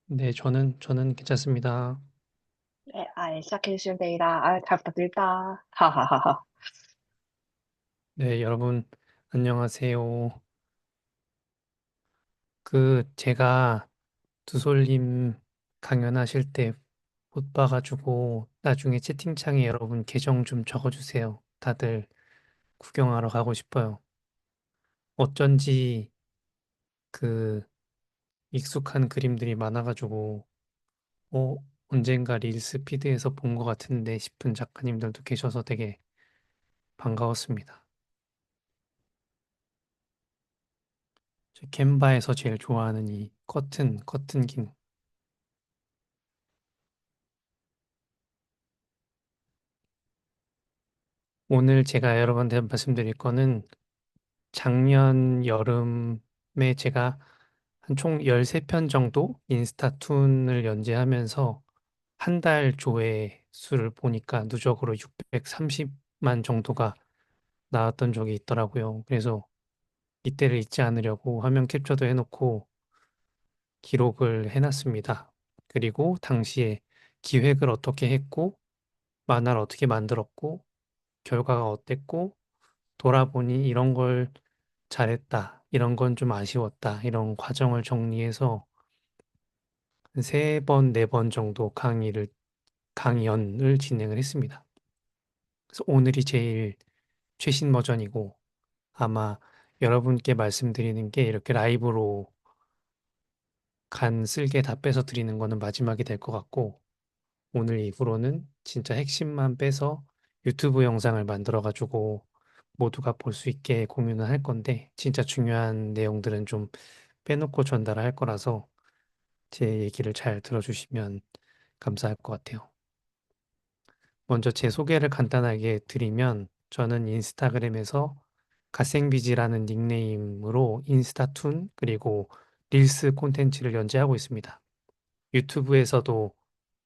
네, 저는 괜찮습니다. 네, 시작해 주시면 됩니다. 잘 부탁드립니다. 하하하하. 네, 여러분, 안녕하세요. 제가 두솔님 강연하실 때 못 봐가지고 나중에 채팅창에 여러분 계정 좀 적어주세요. 다들 구경하러 가고 싶어요. 어쩐지 그 익숙한 그림들이 많아가지고, 어, 언젠가 릴스 피드에서 본 것 같은데 싶은 작가님들도 계셔서 되게 반가웠습니다. 저 캔바에서 제일 좋아하는 이 커튼 기능. 오늘 제가 여러분한테 말씀드릴 거는 작년 여름에 제가 한 총 13편 정도 인스타툰을 연재하면서 한 달 조회 수를 보니까 누적으로 630만 정도가 나왔던 적이 있더라고요. 그래서 이때를 잊지 않으려고 화면 캡처도 해놓고 기록을 해놨습니다. 그리고 당시에 기획을 어떻게 했고, 만화를 어떻게 만들었고, 결과가 어땠고, 돌아보니 이런 걸 잘했다. 이런 건 좀 아쉬웠다. 이런 과정을 정리해서 세 번, 네 번 정도 강연을 진행을 했습니다. 그래서 오늘이 제일 최신 버전이고 아마 여러분께 말씀드리는 게 이렇게 라이브로 간 쓸개 다 빼서 드리는 거는 마지막이 될 것 같고 오늘 이후로는 진짜 핵심만 빼서 유튜브 영상을 만들어가지고 모두가 볼 수 있게 공유는 할 건데 진짜 중요한 내용들은 좀 빼놓고 전달할 거라서 제 얘기를 잘 들어주시면 감사할 것 같아요. 먼저 제 소개를 간단하게 드리면 저는 인스타그램에서 갓생비지라는 닉네임으로 인스타툰 그리고 릴스 콘텐츠를 연재하고 있습니다. 유튜브에서도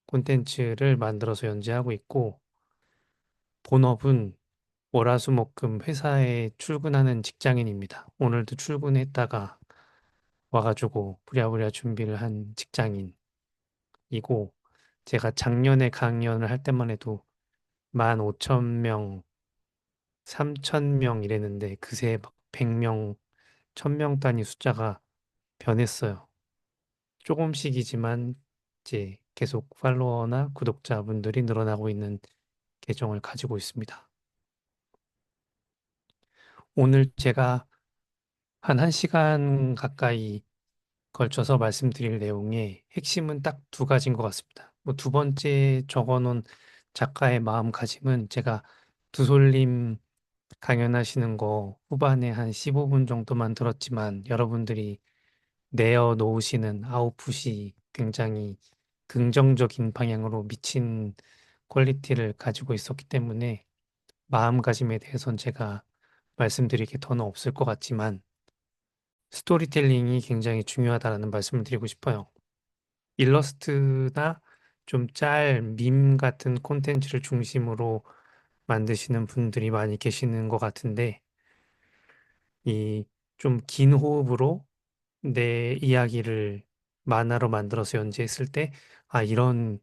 콘텐츠를 만들어서 연재하고 있고 본업은 월화수목금 회사에 출근하는 직장인입니다. 오늘도 출근했다가 와가지고 부랴부랴 준비를 한 직장인이고 제가 작년에 강연을 할 때만 해도 15,000명, 3,000명 이랬는데 그새 막 100명, 1,000명 단위 숫자가 변했어요. 조금씩이지만 이제 계속 팔로워나 구독자분들이 늘어나고 있는 계정을 가지고 있습니다. 오늘 제가 한 1시간 가까이 걸쳐서 말씀드릴 내용의 핵심은 딱 두 가지인 것 같습니다. 뭐 두 번째 적어놓은 작가의 마음가짐은 제가 두솔님 강연하시는 거 후반에 한 15분 정도만 들었지만 여러분들이 내어 놓으시는 아웃풋이 굉장히 긍정적인 방향으로 미친 퀄리티를 가지고 있었기 때문에 마음가짐에 대해서는 제가 말씀드릴 게 더는 없을 것 같지만 스토리텔링이 굉장히 중요하다는 말씀을 드리고 싶어요. 일러스트나 좀 밈 같은 콘텐츠를 중심으로 만드시는 분들이 많이 계시는 것 같은데 이 좀 긴 호흡으로 내 이야기를 만화로 만들어서 연재했을 때, 아, 이런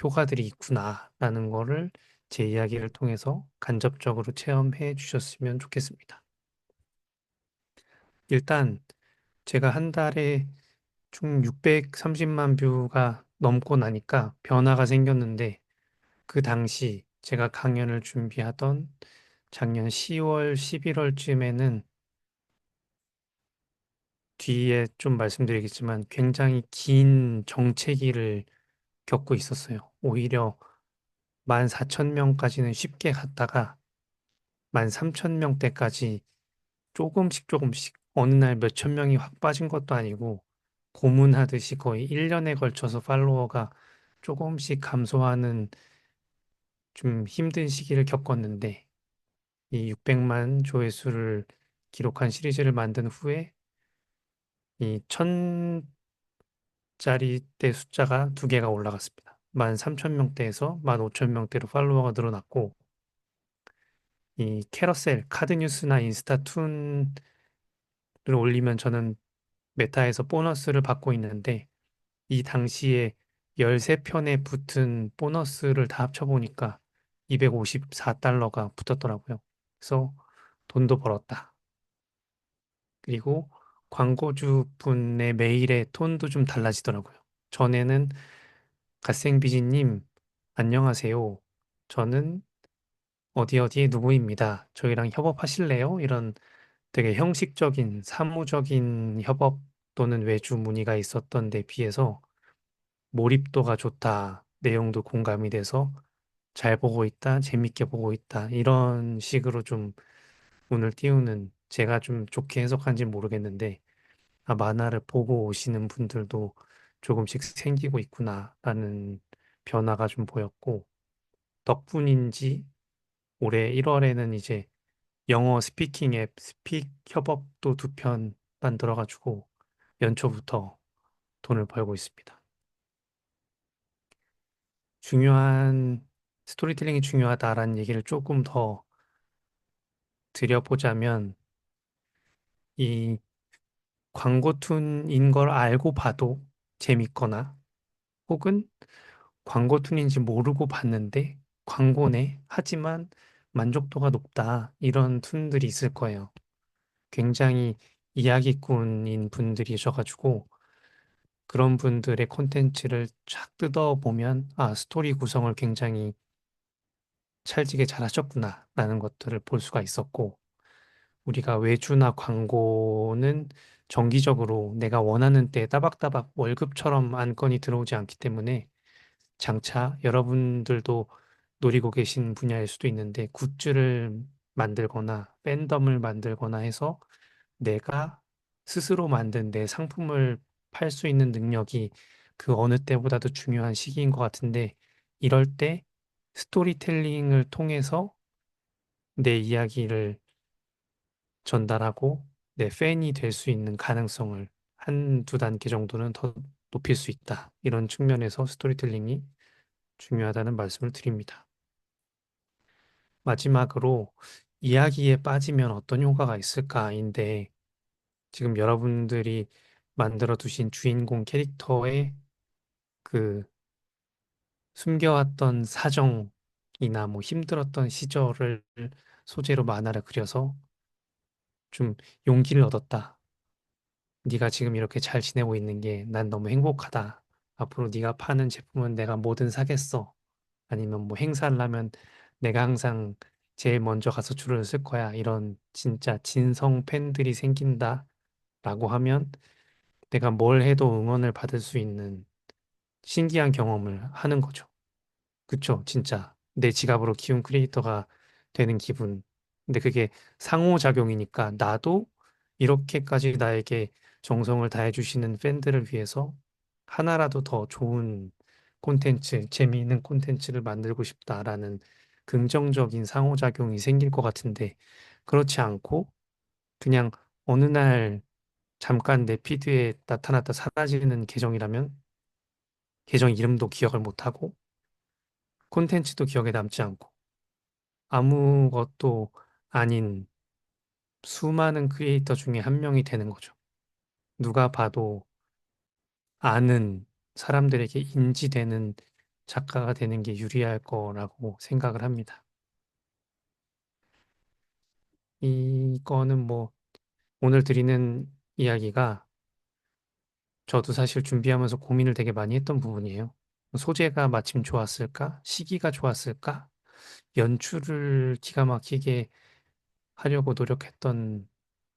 효과들이 있구나라는 거를 제 이야기를 통해서 간접적으로 체험해 주셨으면 좋겠습니다. 일단 제가 한 달에 총 630만 뷰가 넘고 나니까 변화가 생겼는데 그 당시 제가 강연을 준비하던 작년 10월, 11월쯤에는 뒤에 좀 말씀드리겠지만 굉장히 긴 정체기를 겪고 있었어요. 오히려 14,000명까지는 쉽게 갔다가 13,000명대까지 조금씩 어느 날 몇천 명이 확 빠진 것도 아니고 고문하듯이 거의 1년에 걸쳐서 팔로워가 조금씩 감소하는 좀 힘든 시기를 겪었는데 이 600만 조회수를 기록한 시리즈를 만든 후에 이 1,000짜리대 숫자가 두 개가 올라갔습니다. 13,000명대에서 15,000명대로 팔로워가 늘어났고 이 캐러셀, 카드뉴스나 인스타툰을 올리면 저는 메타에서 보너스를 받고 있는데 이 당시에 13편에 붙은 보너스를 다 합쳐보니까 254달러가 붙었더라고요. 그래서 돈도 벌었다. 그리고 광고주 분의 메일의 톤도 좀 달라지더라고요. 전에는 갓생비지님, 안녕하세요. 저는 어디 어디의 누구입니다. 저희랑 협업하실래요? 이런 되게 형식적인 사무적인 협업 또는 외주 문의가 있었던 데 비해서 몰입도가 좋다. 내용도 공감이 돼서 잘 보고 있다. 재밌게 보고 있다. 이런 식으로 좀 운을 띄우는 제가 좀 좋게 해석한지 모르겠는데 아, 만화를 보고 오시는 분들도 조금씩 생기고 있구나라는 변화가 좀 보였고 덕분인지 올해 1월에는 이제 영어 스피킹 앱 스픽 협업도 2편 만들어가지고 연초부터 돈을 벌고 있습니다. 중요한 스토리텔링이 중요하다라는 얘기를 조금 더 드려보자면 이 광고툰인 걸 알고 봐도 재밌거나 혹은 광고툰인지 모르고 봤는데 광고네 하지만 만족도가 높다 이런 툰들이 있을 거예요. 굉장히 이야기꾼인 분들이셔가지고 그런 분들의 콘텐츠를 쫙 뜯어보면 아 스토리 구성을 굉장히 찰지게 잘하셨구나라는 것들을 볼 수가 있었고 우리가 외주나 광고는 정기적으로 내가 원하는 때 따박따박 월급처럼 안건이 들어오지 않기 때문에 장차 여러분들도 노리고 계신 분야일 수도 있는데 굿즈를 만들거나 팬덤을 만들거나 해서 내가 스스로 만든 내 상품을 팔 수 있는 능력이 그 어느 때보다도 중요한 시기인 것 같은데 이럴 때 스토리텔링을 통해서 내 이야기를 전달하고 내 팬이 될 수 있는 가능성을 한두 단계 정도는 더 높일 수 있다. 이런 측면에서 스토리텔링이 중요하다는 말씀을 드립니다. 마지막으로 이야기에 빠지면 어떤 효과가 있을까인데 지금 여러분들이 만들어 두신 주인공 캐릭터의 그 숨겨왔던 사정이나 뭐 힘들었던 시절을 소재로 만화를 그려서 좀 용기를 얻었다. 네가 지금 이렇게 잘 지내고 있는 게 난 너무 행복하다. 앞으로 네가 파는 제품은 내가 뭐든 사겠어. 아니면 뭐 행사를 하면 내가 항상 제일 먼저 가서 줄을 쓸 거야. 이런 진짜 진성 팬들이 생긴다라고 하면 내가 뭘 해도 응원을 받을 수 있는 신기한 경험을 하는 거죠. 그쵸? 진짜 내 지갑으로 키운 크리에이터가 되는 기분. 근데 그게 상호작용이니까 나도 이렇게까지 나에게 정성을 다해주시는 팬들을 위해서 하나라도 더 좋은 콘텐츠, 재미있는 콘텐츠를 만들고 싶다라는 긍정적인 상호작용이 생길 것 같은데 그렇지 않고 그냥 어느 날 잠깐 내 피드에 나타났다 사라지는 계정이라면 계정 이름도 기억을 못하고 콘텐츠도 기억에 남지 않고 아무것도 아닌 수많은 크리에이터 중에 한 명이 되는 거죠. 누가 봐도 아는 사람들에게 인지되는 작가가 되는 게 유리할 거라고 생각을 합니다. 이거는 뭐 오늘 드리는 이야기가 저도 사실 준비하면서 고민을 되게 많이 했던 부분이에요. 소재가 마침 좋았을까? 시기가 좋았을까? 연출을 기가 막히게 하려고 노력했던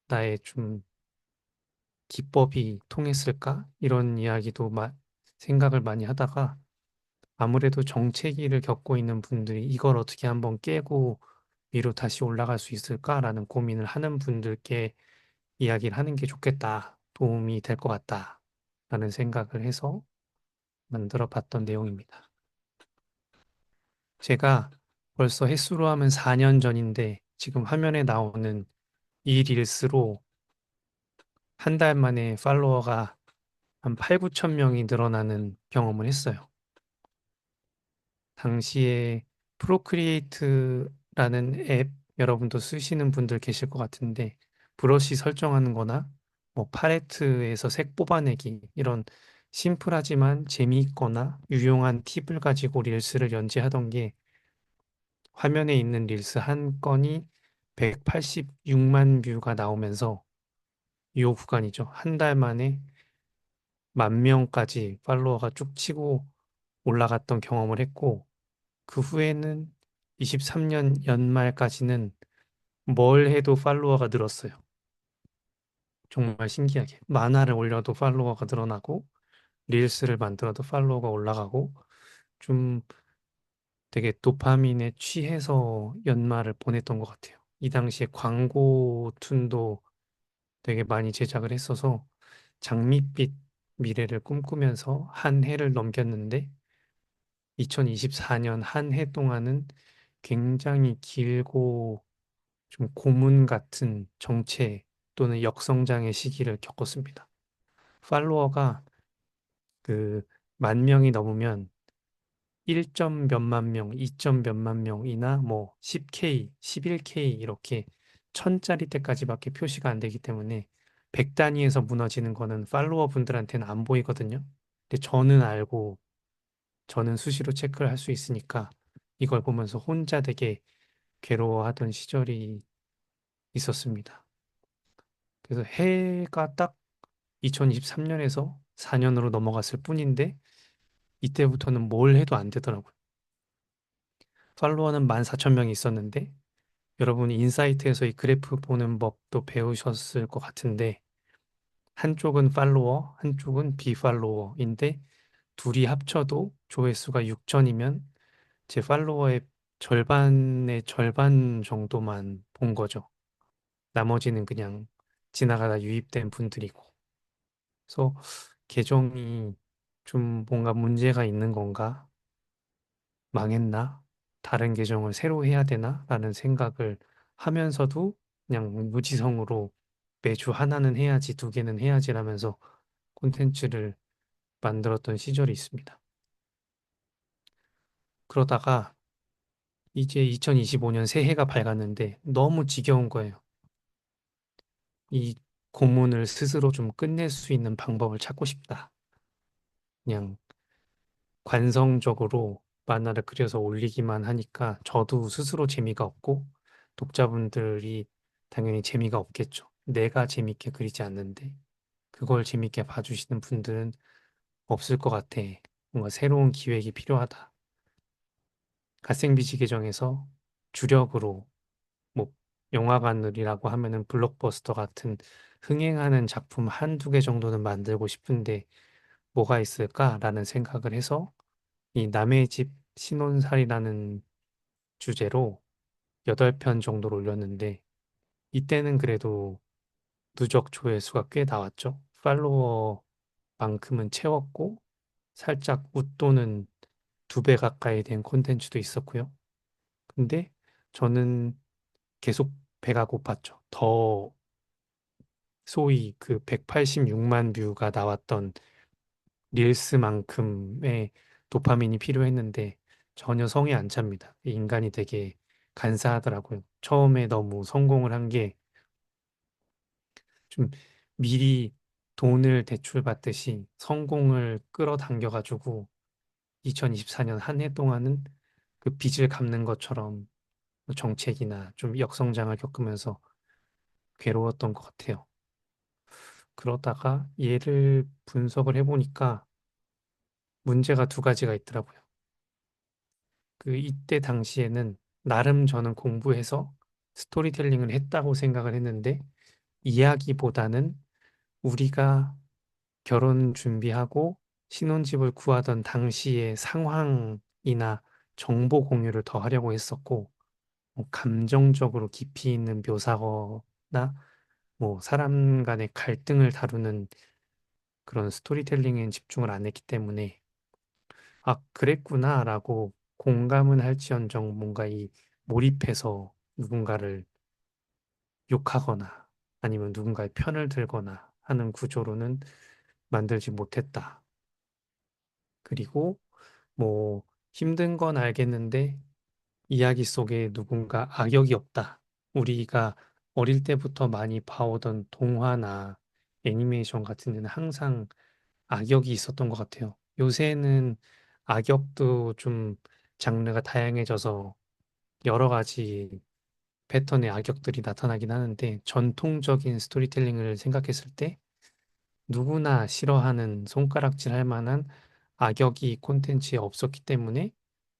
나의 좀 기법이 통했을까? 이런 이야기도 생각을 많이 하다가 아무래도 정체기를 겪고 있는 분들이 이걸 어떻게 한번 깨고 위로 다시 올라갈 수 있을까라는 고민을 하는 분들께 이야기를 하는 게 좋겠다. 도움이 될 것 같다. 라는 생각을 해서 만들어 봤던 내용입니다. 제가 벌써 횟수로 하면 4년 전인데 지금 화면에 나오는 이 릴스로 한 달 만에 팔로워가 한 8, 9천 명이 늘어나는 경험을 했어요. 당시에 프로크리에이트라는 앱 여러분도 쓰시는 분들 계실 것 같은데 브러쉬 설정하는 거나 뭐 팔레트에서 색 뽑아내기 이런 심플하지만 재미있거나 유용한 팁을 가지고 릴스를 연재하던 게 화면에 있는 릴스 한 건이 186만 뷰가 나오면서 이 구간이죠. 한 달 만에 10,000명까지 팔로워가 쭉 치고 올라갔던 경험을 했고, 그 후에는 23년 연말까지는 뭘 해도 팔로워가 늘었어요. 정말 신기하게. 만화를 올려도 팔로워가 늘어나고, 릴스를 만들어도 팔로워가 올라가고, 좀 되게 도파민에 취해서 연말을 보냈던 것 같아요. 이 당시에 광고 툰도 되게 많이 제작을 했어서 장밋빛 미래를 꿈꾸면서 한 해를 넘겼는데 2024년 한 해 동안은 굉장히 길고 좀 고문 같은 정체 또는 역성장의 시기를 겪었습니다. 팔로워가 그 10,000명이 넘으면 1점 몇만 명, 2점 몇만 명이나 뭐 10K, 11K 이렇게 1000짜리대까지밖에 표시가 안 되기 때문에 100 단위에서 무너지는 거는 팔로워 분들한테는 안 보이거든요. 근데 저는 알고 저는 수시로 체크를 할 수 있으니까 이걸 보면서 혼자 되게 괴로워하던 시절이 있었습니다. 그래서 해가 딱 2023년에서 4년으로 넘어갔을 뿐인데 이때부터는 뭘 해도 안 되더라고요. 팔로워는 14,000명이 있었는데 여러분이 인사이트에서 이 그래프 보는 법도 배우셨을 것 같은데 한쪽은 팔로워, 한쪽은 비팔로워인데 둘이 합쳐도 조회수가 6천이면 제 팔로워의 절반의 절반 정도만 본 거죠. 나머지는 그냥 지나가다 유입된 분들이고. 그래서 계정이 좀 뭔가 문제가 있는 건가? 망했나? 다른 계정을 새로 해야 되나? 라는 생각을 하면서도 그냥 무지성으로 매주 하나는 해야지, 두 개는 해야지 라면서 콘텐츠를 만들었던 시절이 있습니다. 그러다가 이제 2025년 새해가 밝았는데 너무 지겨운 거예요. 이 고문을 스스로 좀 끝낼 수 있는 방법을 찾고 싶다. 그냥 관성적으로 만화를 그려서 올리기만 하니까 저도 스스로 재미가 없고 독자분들이 당연히 재미가 없겠죠. 내가 재밌게 그리지 않는데 그걸 재밌게 봐주시는 분들은 없을 것 같아. 뭔가 새로운 기획이 필요하다. 갓생비지 계정에서 주력으로 뭐 영화관이라고 하면은 블록버스터 같은 흥행하는 작품 한두 개 정도는 만들고 싶은데 뭐가 있을까라는 생각을 해서 이 남의 집 신혼살이라는 주제로 8편 정도를 올렸는데 이때는 그래도 누적 조회수가 꽤 나왔죠. 팔로워만큼은 채웠고 살짝 웃도는 2배 가까이 된 콘텐츠도 있었고요. 근데 저는 계속 배가 고팠죠. 더 소위 그 186만 뷰가 나왔던 릴스만큼의 도파민이 필요했는데 전혀 성에 안 찹니다. 인간이 되게 간사하더라고요. 처음에 너무 성공을 한 게 좀 미리 돈을 대출받듯이 성공을 끌어당겨가지고 2024년 한 해 동안은 그 빚을 갚는 것처럼 정책이나 좀 역성장을 겪으면서 괴로웠던 것 같아요. 그러다가 얘를 분석을 해보니까 문제가 2가지가 있더라고요. 그 이때 당시에는 나름 저는 공부해서 스토리텔링을 했다고 생각을 했는데 이야기보다는 우리가 결혼 준비하고 신혼집을 구하던 당시의 상황이나 정보 공유를 더 하려고 했었고 뭐 감정적으로 깊이 있는 묘사거나 뭐 사람 간의 갈등을 다루는 그런 스토리텔링엔 집중을 안 했기 때문에 아, 그랬구나라고 공감은 할지언정 뭔가 이 몰입해서 누군가를 욕하거나 아니면 누군가의 편을 들거나 하는 구조로는 만들지 못했다. 그리고 뭐 힘든 건 알겠는데 이야기 속에 누군가 악역이 없다. 우리가 어릴 때부터 많이 봐오던 동화나 애니메이션 같은 데는 항상 악역이 있었던 것 같아요. 요새는 악역도 좀 장르가 다양해져서 여러 가지 패턴의 악역들이 나타나긴 하는데 전통적인 스토리텔링을 생각했을 때 누구나 싫어하는 손가락질 할 만한 악역이 콘텐츠에 없었기 때문에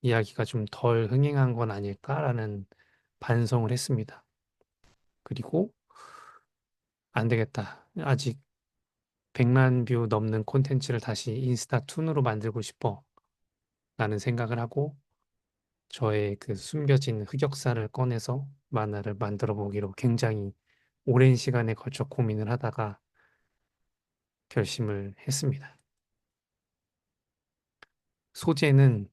이야기가 좀 덜 흥행한 건 아닐까라는 반성을 했습니다. 그리고 안 되겠다. 아직 100만 뷰 넘는 콘텐츠를 다시 인스타 툰으로 만들고 싶어. 라는 생각을 하고 저의 그 숨겨진 흑역사를 꺼내서 만화를 만들어 보기로 굉장히 오랜 시간에 걸쳐 고민을 하다가 결심을 했습니다. 소재는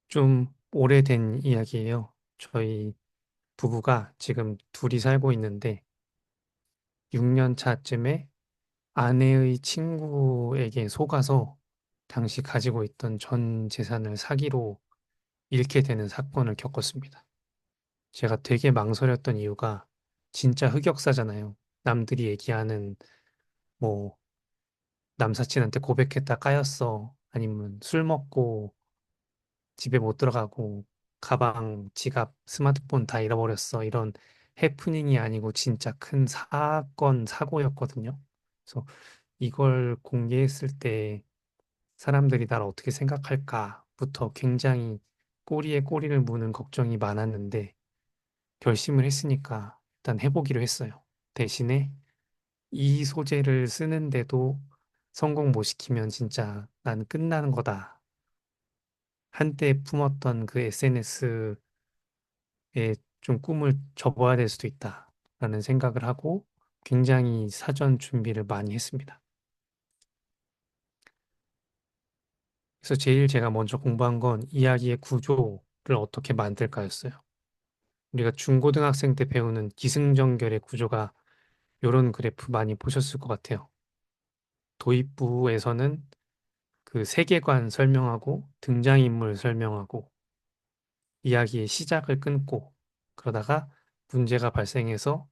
좀 오래된 이야기예요. 저희 부부가 지금 둘이 살고 있는데 6년 차쯤에 아내의 친구에게 속아서 당시 가지고 있던 전 재산을 사기로 잃게 되는 사건을 겪었습니다. 제가 되게 망설였던 이유가 진짜 흑역사잖아요. 남들이 얘기하는 뭐 남사친한테 고백했다 까였어. 아니면 술 먹고 집에 못 들어가고 가방, 지갑, 스마트폰 다 잃어버렸어. 이런 해프닝이 아니고 진짜 큰 사건, 사고였거든요. 그래서 이걸 공개했을 때 사람들이 나를 어떻게 생각할까부터 굉장히 꼬리에 꼬리를 무는 걱정이 많았는데 결심을 했으니까 일단 해보기로 했어요. 대신에 이 소재를 쓰는데도 성공 못 시키면 진짜 난 끝나는 거다. 한때 품었던 그 SNS에 좀 꿈을 접어야 될 수도 있다. 라는 생각을 하고 굉장히 사전 준비를 많이 했습니다. 그래서 제일 제가 먼저 공부한 건 이야기의 구조를 어떻게 만들까였어요. 우리가 중고등학생 때 배우는 기승전결의 구조가 이런 그래프 많이 보셨을 것 같아요. 도입부에서는 그 세계관 설명하고 등장인물 설명하고 이야기의 시작을 끊고 그러다가 문제가 발생해서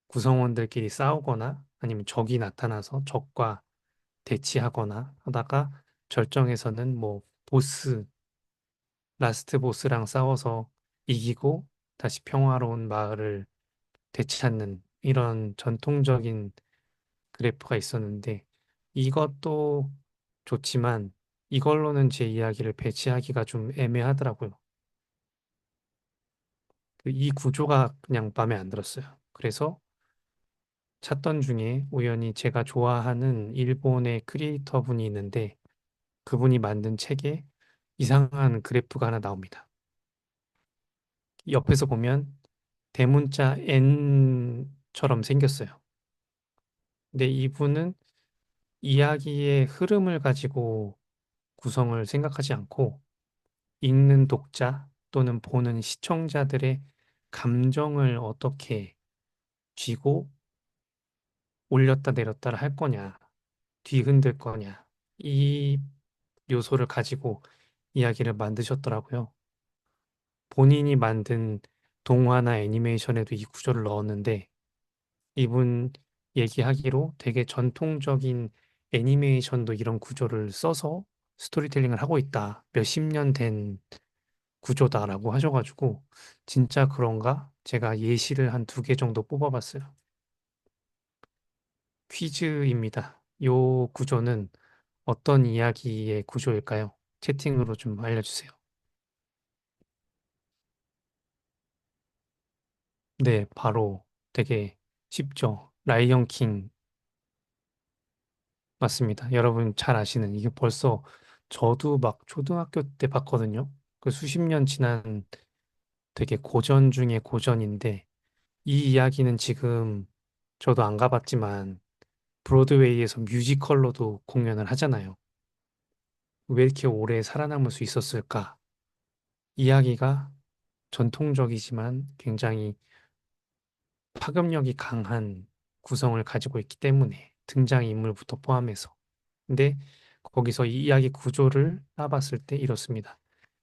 구성원들끼리 싸우거나 아니면 적이 나타나서 적과 대치하거나 하다가 절정에서는 뭐 보스, 라스트 보스랑 싸워서 이기고 다시 평화로운 마을을 되찾는 이런 전통적인 그래프가 있었는데 이것도 좋지만 이걸로는 제 이야기를 배치하기가 좀 애매하더라고요. 이 구조가 그냥 마음에 안 들었어요. 그래서 찾던 중에 우연히 제가 좋아하는 일본의 크리에이터 분이 있는데 그분이 만든 책에 이상한 그래프가 하나 나옵니다. 옆에서 보면 대문자 N처럼 생겼어요. 근데 이분은 이야기의 흐름을 가지고 구성을 생각하지 않고 읽는 독자 또는 보는 시청자들의 감정을 어떻게 쥐고 올렸다 내렸다를 할 거냐, 뒤흔들 거냐, 이 요소를 가지고 이야기를 만드셨더라고요. 본인이 만든 동화나 애니메이션에도 이 구조를 넣었는데 이분 얘기하기로 되게 전통적인 애니메이션도 이런 구조를 써서 스토리텔링을 하고 있다. 몇십 년 된 구조다라고 하셔가지고 진짜 그런가? 제가 예시를 한 두 개 정도 뽑아봤어요. 퀴즈입니다. 요 구조는 어떤 이야기의 구조일까요? 채팅으로 좀 알려주세요. 네, 바로 되게 쉽죠. 라이언 킹 맞습니다. 여러분 잘 아시는 이게 벌써 저도 막 초등학교 때 봤거든요. 그 수십 년 지난 되게 고전 중에 고전인데 이 이야기는 지금 저도 안 가봤지만 브로드웨이에서 뮤지컬로도 공연을 하잖아요. 왜 이렇게 오래 살아남을 수 있었을까? 이야기가 전통적이지만 굉장히 파급력이 강한 구성을 가지고 있기 때문에 등장인물부터 포함해서. 근데 거기서 이 이야기 구조를 따봤을 때 이렇습니다.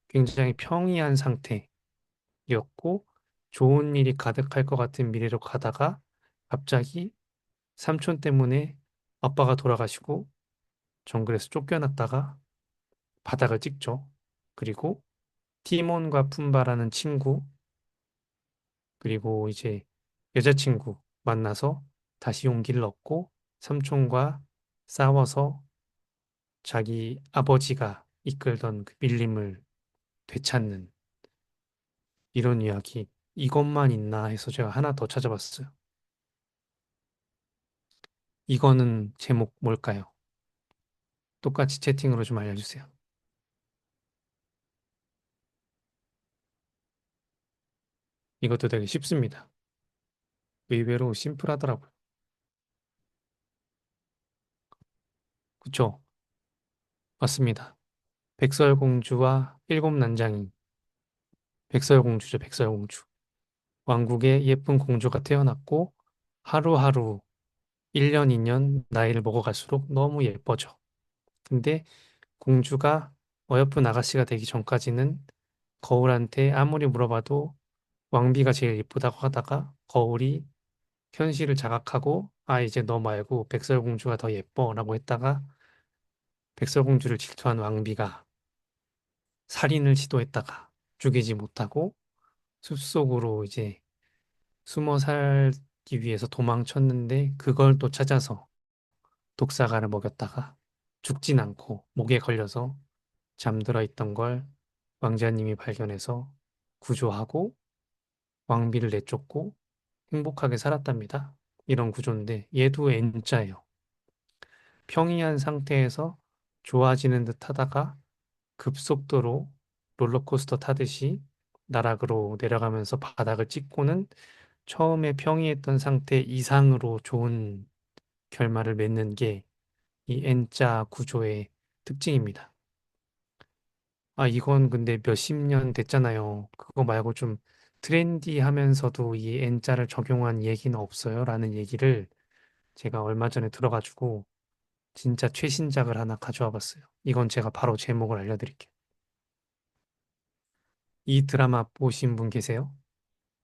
굉장히 평이한 상태였고 좋은 일이 가득할 것 같은 미래로 가다가 갑자기 삼촌 때문에 아빠가 돌아가시고 정글에서 쫓겨났다가 바닥을 찍죠. 그리고 티몬과 푼바라는 친구, 그리고 이제 여자친구 만나서 다시 용기를 얻고 삼촌과 싸워서 자기 아버지가 이끌던 그 밀림을 되찾는 이런 이야기. 이것만 있나 해서 제가 하나 더 찾아봤어요. 이거는 제목 뭘까요? 똑같이 채팅으로 좀 알려주세요. 이것도 되게 쉽습니다. 의외로 심플하더라고요. 그쵸? 맞습니다. 백설공주와 일곱 난장이. 백설공주죠, 백설공주. 왕국에 예쁜 공주가 태어났고 하루하루 1년, 2년 나이를 먹어갈수록 너무 예뻐져. 근데 공주가 어여쁜 아가씨가 되기 전까지는 거울한테 아무리 물어봐도 왕비가 제일 예쁘다고 하다가 거울이 현실을 자각하고 아, 이제 너 말고 백설공주가 더 예뻐라고 했다가 백설공주를 질투한 왕비가 살인을 시도했다가 죽이지 못하고 숲속으로 이제 숨어 살기 위해서 도망쳤는데 그걸 또 찾아서 독사가를 먹였다가 죽진 않고 목에 걸려서 잠들어 있던 걸 왕자님이 발견해서 구조하고 왕비를 내쫓고 행복하게 살았답니다. 이런 구조인데 얘도 N자예요. 평이한 상태에서 좋아지는 듯 하다가 급속도로 롤러코스터 타듯이 나락으로 내려가면서 바닥을 찍고는 처음에 평이했던 상태 이상으로 좋은 결말을 맺는 게 이 N자 구조의 특징입니다. 아, 이건 근데 몇십 년 됐잖아요. 그거 말고 좀 트렌디하면서도 이 N자를 적용한 얘기는 없어요. 라는 얘기를 제가 얼마 전에 들어가지고 진짜 최신작을 하나 가져와 봤어요. 이건 제가 바로 제목을 알려드릴게요. 이 드라마 보신 분 계세요?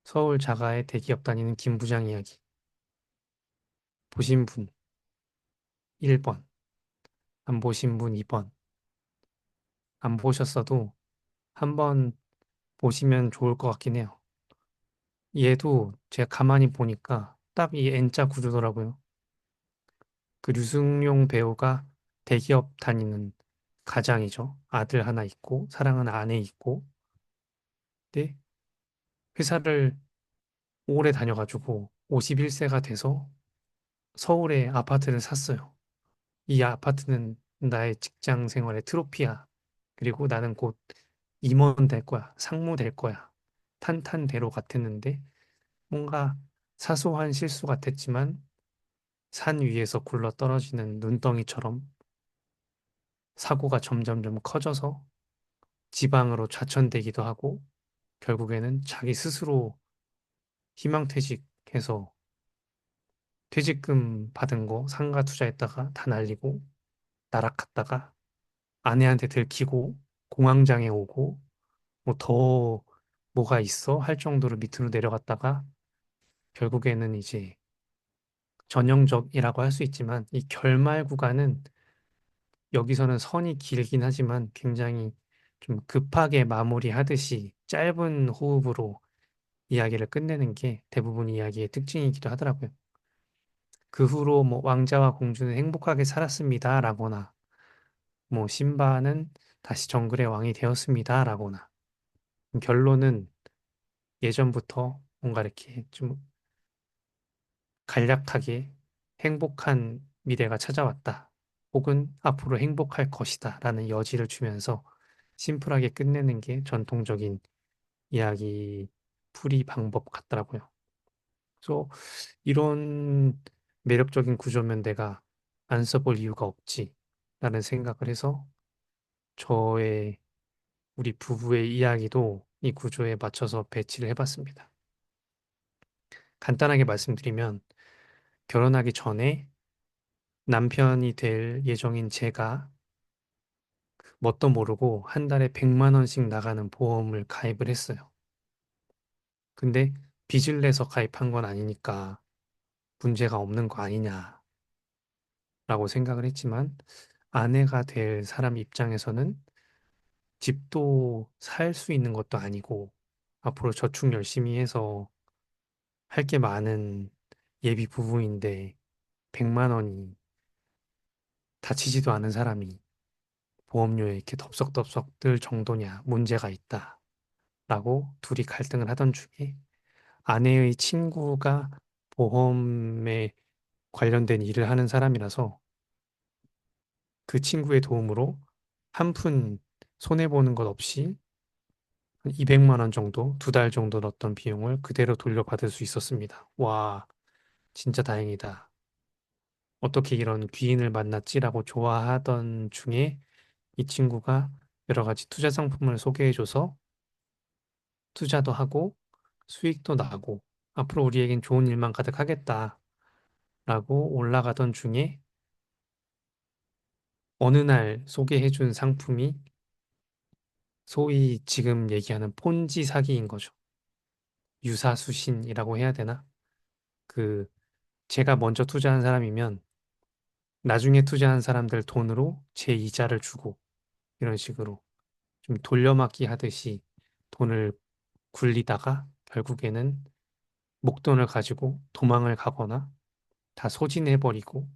서울 자가의 대기업 다니는 김 부장 이야기. 보신 분 1번, 안 보신 분 2번. 안 보셨어도 한번 보시면 좋을 것 같긴 해요. 얘도 제가 가만히 보니까 딱 이 N자 구조더라고요. 그 류승룡 배우가 대기업 다니는 가장이죠. 아들 하나 있고 사랑하는 아내 있고. 근데 회사를 오래 다녀가지고 51세가 돼서 서울에 아파트를 샀어요. 이 아파트는 나의 직장 생활의 트로피야. 그리고 나는 곧 임원 될 거야. 상무 될 거야. 탄탄대로 같았는데 뭔가 사소한 실수 같았지만 산 위에서 굴러 떨어지는 눈덩이처럼 사고가 점점점 커져서 지방으로 좌천되기도 하고 결국에는 자기 스스로 희망퇴직해서 퇴직금 받은 거 상가 투자했다가 다 날리고 나락갔다가 아내한테 들키고 공황장애 오고 뭐 더 뭐가 있어 할 정도로 밑으로 내려갔다가 결국에는 이제 전형적이라고 할 수 있지만 이 결말 구간은 여기서는 선이 길긴 하지만 굉장히 좀 급하게 마무리하듯이 짧은 호흡으로 이야기를 끝내는 게 대부분 이야기의 특징이기도 하더라고요. 그 후로 뭐 왕자와 공주는 행복하게 살았습니다라거나 뭐 신바는 다시 정글의 왕이 되었습니다라거나 결론은 예전부터 뭔가 이렇게 좀 간략하게 행복한 미래가 찾아왔다. 혹은 앞으로 행복할 것이다. 라는 여지를 주면서 심플하게 끝내는 게 전통적인 이야기 풀이 방법 같더라고요. 그래서 이런 매력적인 구조면 내가 안 써볼 이유가 없지. 라는 생각을 해서 저의 우리 부부의 이야기도 이 구조에 맞춰서 배치를 해봤습니다. 간단하게 말씀드리면 결혼하기 전에 남편이 될 예정인 제가 뭣도 모르고 한 달에 100만 원씩 나가는 보험을 가입을 했어요. 근데 빚을 내서 가입한 건 아니니까 문제가 없는 거 아니냐라고 생각을 했지만 아내가 될 사람 입장에서는 집도 살 수 있는 것도 아니고 앞으로 저축 열심히 해서 할 게 많은 예비 부부인데 100만 원이 다치지도 않은 사람이 보험료에 이렇게 덥석덥석 들 정도냐 문제가 있다라고 둘이 갈등을 하던 중에 아내의 친구가 보험에 관련된 일을 하는 사람이라서 그 친구의 도움으로 한 푼 손해보는 것 없이 한 200만 원 정도, 2달 정도 넣었던 비용을 그대로 돌려받을 수 있었습니다. 와, 진짜 다행이다. 어떻게 이런 귀인을 만났지라고 좋아하던 중에 이 친구가 여러 가지 투자 상품을 소개해줘서 투자도 하고 수익도 나고 앞으로 우리에겐 좋은 일만 가득하겠다라고 올라가던 중에 어느 날 소개해준 상품이 소위 지금 얘기하는 폰지 사기인 거죠. 유사수신이라고 해야 되나? 그 제가 먼저 투자한 사람이면 나중에 투자한 사람들 돈으로 제 이자를 주고 이런 식으로 좀 돌려막기 하듯이 돈을 굴리다가 결국에는 목돈을 가지고 도망을 가거나 다 소진해버리고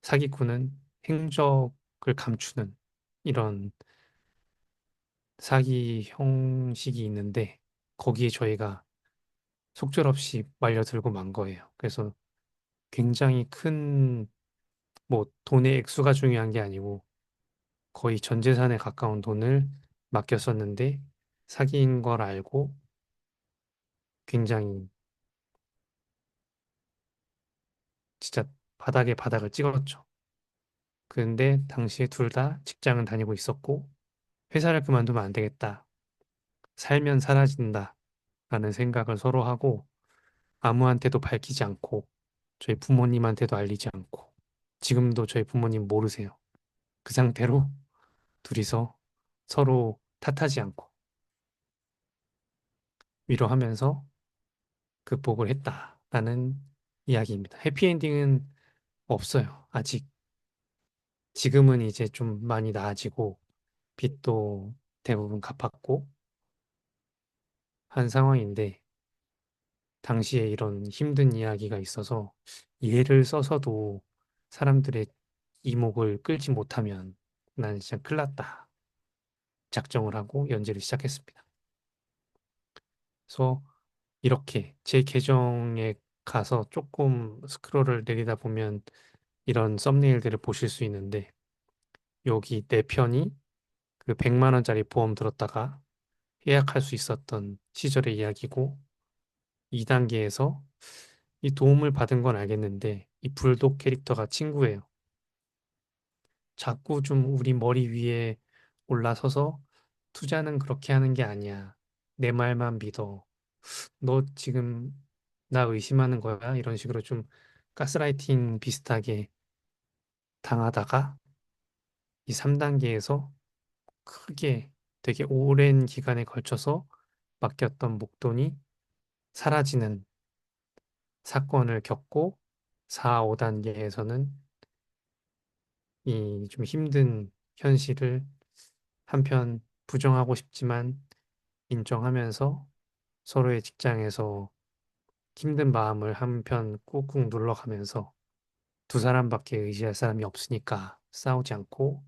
사기꾼은 행적을 감추는 이런 사기 형식이 있는데 거기에 저희가 속절없이 말려들고 만 거예요. 그래서 굉장히 큰 뭐 돈의 액수가 중요한 게 아니고 거의 전 재산에 가까운 돈을 맡겼었는데 사기인 걸 알고 굉장히 진짜 바닥에 바닥을 찍었죠. 그런데 당시에 둘 다 직장을 다니고 있었고 회사를 그만두면 안 되겠다. 살면 사라진다. 라는 생각을 서로 하고 아무한테도 밝히지 않고 저희 부모님한테도 알리지 않고 지금도 저희 부모님 모르세요. 그 상태로 둘이서 서로 탓하지 않고 위로하면서 극복을 했다라는 이야기입니다. 해피엔딩은 없어요. 아직. 지금은 이제 좀 많이 나아지고 빚도 대부분 갚았고 한 상황인데 당시에 이런 힘든 이야기가 있어서 예를 써서도 사람들의 이목을 끌지 못하면 난 진짜 큰일 났다. 작정을 하고 연재를 시작했습니다. 그래서 이렇게 제 계정에 가서 조금 스크롤을 내리다 보면 이런 썸네일들을 보실 수 있는데 여기 내 편이 그 100만 원짜리 보험 들었다가 예약할 수 있었던 시절의 이야기고 2단계에서 이 도움을 받은 건 알겠는데 이 불독 캐릭터가 친구예요. 자꾸 좀 우리 머리 위에 올라서서 투자는 그렇게 하는 게 아니야. 내 말만 믿어. 너 지금 나 의심하는 거야? 이런 식으로 좀 가스라이팅 비슷하게 당하다가 이 3단계에서 크게 되게 오랜 기간에 걸쳐서 맡겼던 목돈이 사라지는 사건을 겪고 4, 5단계에서는 이 좀 힘든 현실을 한편 부정하고 싶지만 인정하면서 서로의 직장에서 힘든 마음을 한편 꾹꾹 눌러가면서 두 사람밖에 의지할 사람이 없으니까 싸우지 않고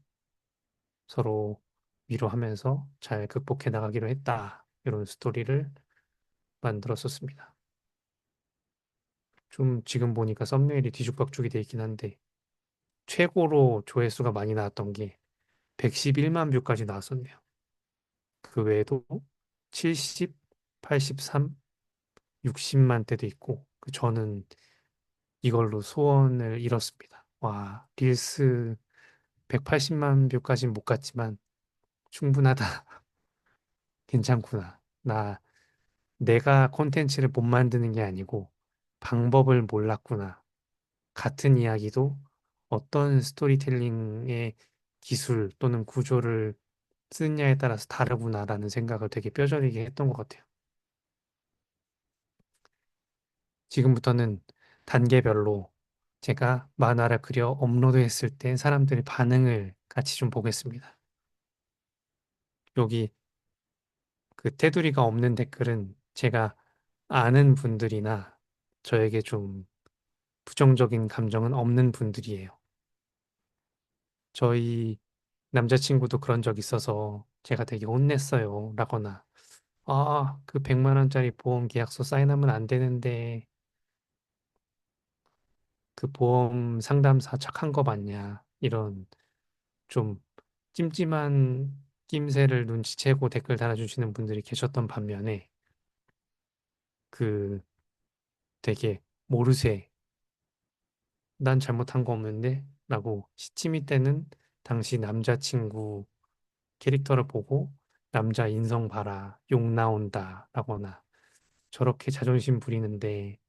서로 위로하면서 잘 극복해 나가기로 했다. 이런 스토리를 만들었었습니다. 좀 지금 보니까 썸네일이 뒤죽박죽이 돼 있긴 한데 최고로 조회수가 많이 나왔던 게 111만 뷰까지 나왔었네요. 그 외에도 70, 83, 60만 대도 있고 저는 이걸로 소원을 이뤘습니다. 와, 릴스 180만 뷰까지는 못 갔지만 충분하다. 괜찮구나. 내가 콘텐츠를 못 만드는 게 아니고 방법을 몰랐구나. 같은 이야기도 어떤 스토리텔링의 기술 또는 구조를 쓰느냐에 따라서 다르구나라는 생각을 되게 뼈저리게 했던 것 같아요. 지금부터는 단계별로 제가 만화를 그려 업로드했을 때 사람들의 반응을 같이 좀 보겠습니다. 여기 그 테두리가 없는 댓글은 제가 아는 분들이나 저에게 좀 부정적인 감정은 없는 분들이에요. 저희 남자친구도 그런 적 있어서 제가 되게 혼냈어요. 라거나, 아, 그 100만 원짜리 보험 계약서 사인하면 안 되는데, 그 보험 상담사 착한 거 맞냐. 이런 좀 찜찜한 낌새를 눈치채고 댓글 달아주시는 분들이 계셨던 반면에, 그 되게 모르쇠, 난 잘못한 거 없는데? 라고 시치미 때는 당시 남자친구 캐릭터를 보고 남자 인성 봐라, 욕 나온다 라거나 저렇게 자존심 부리는데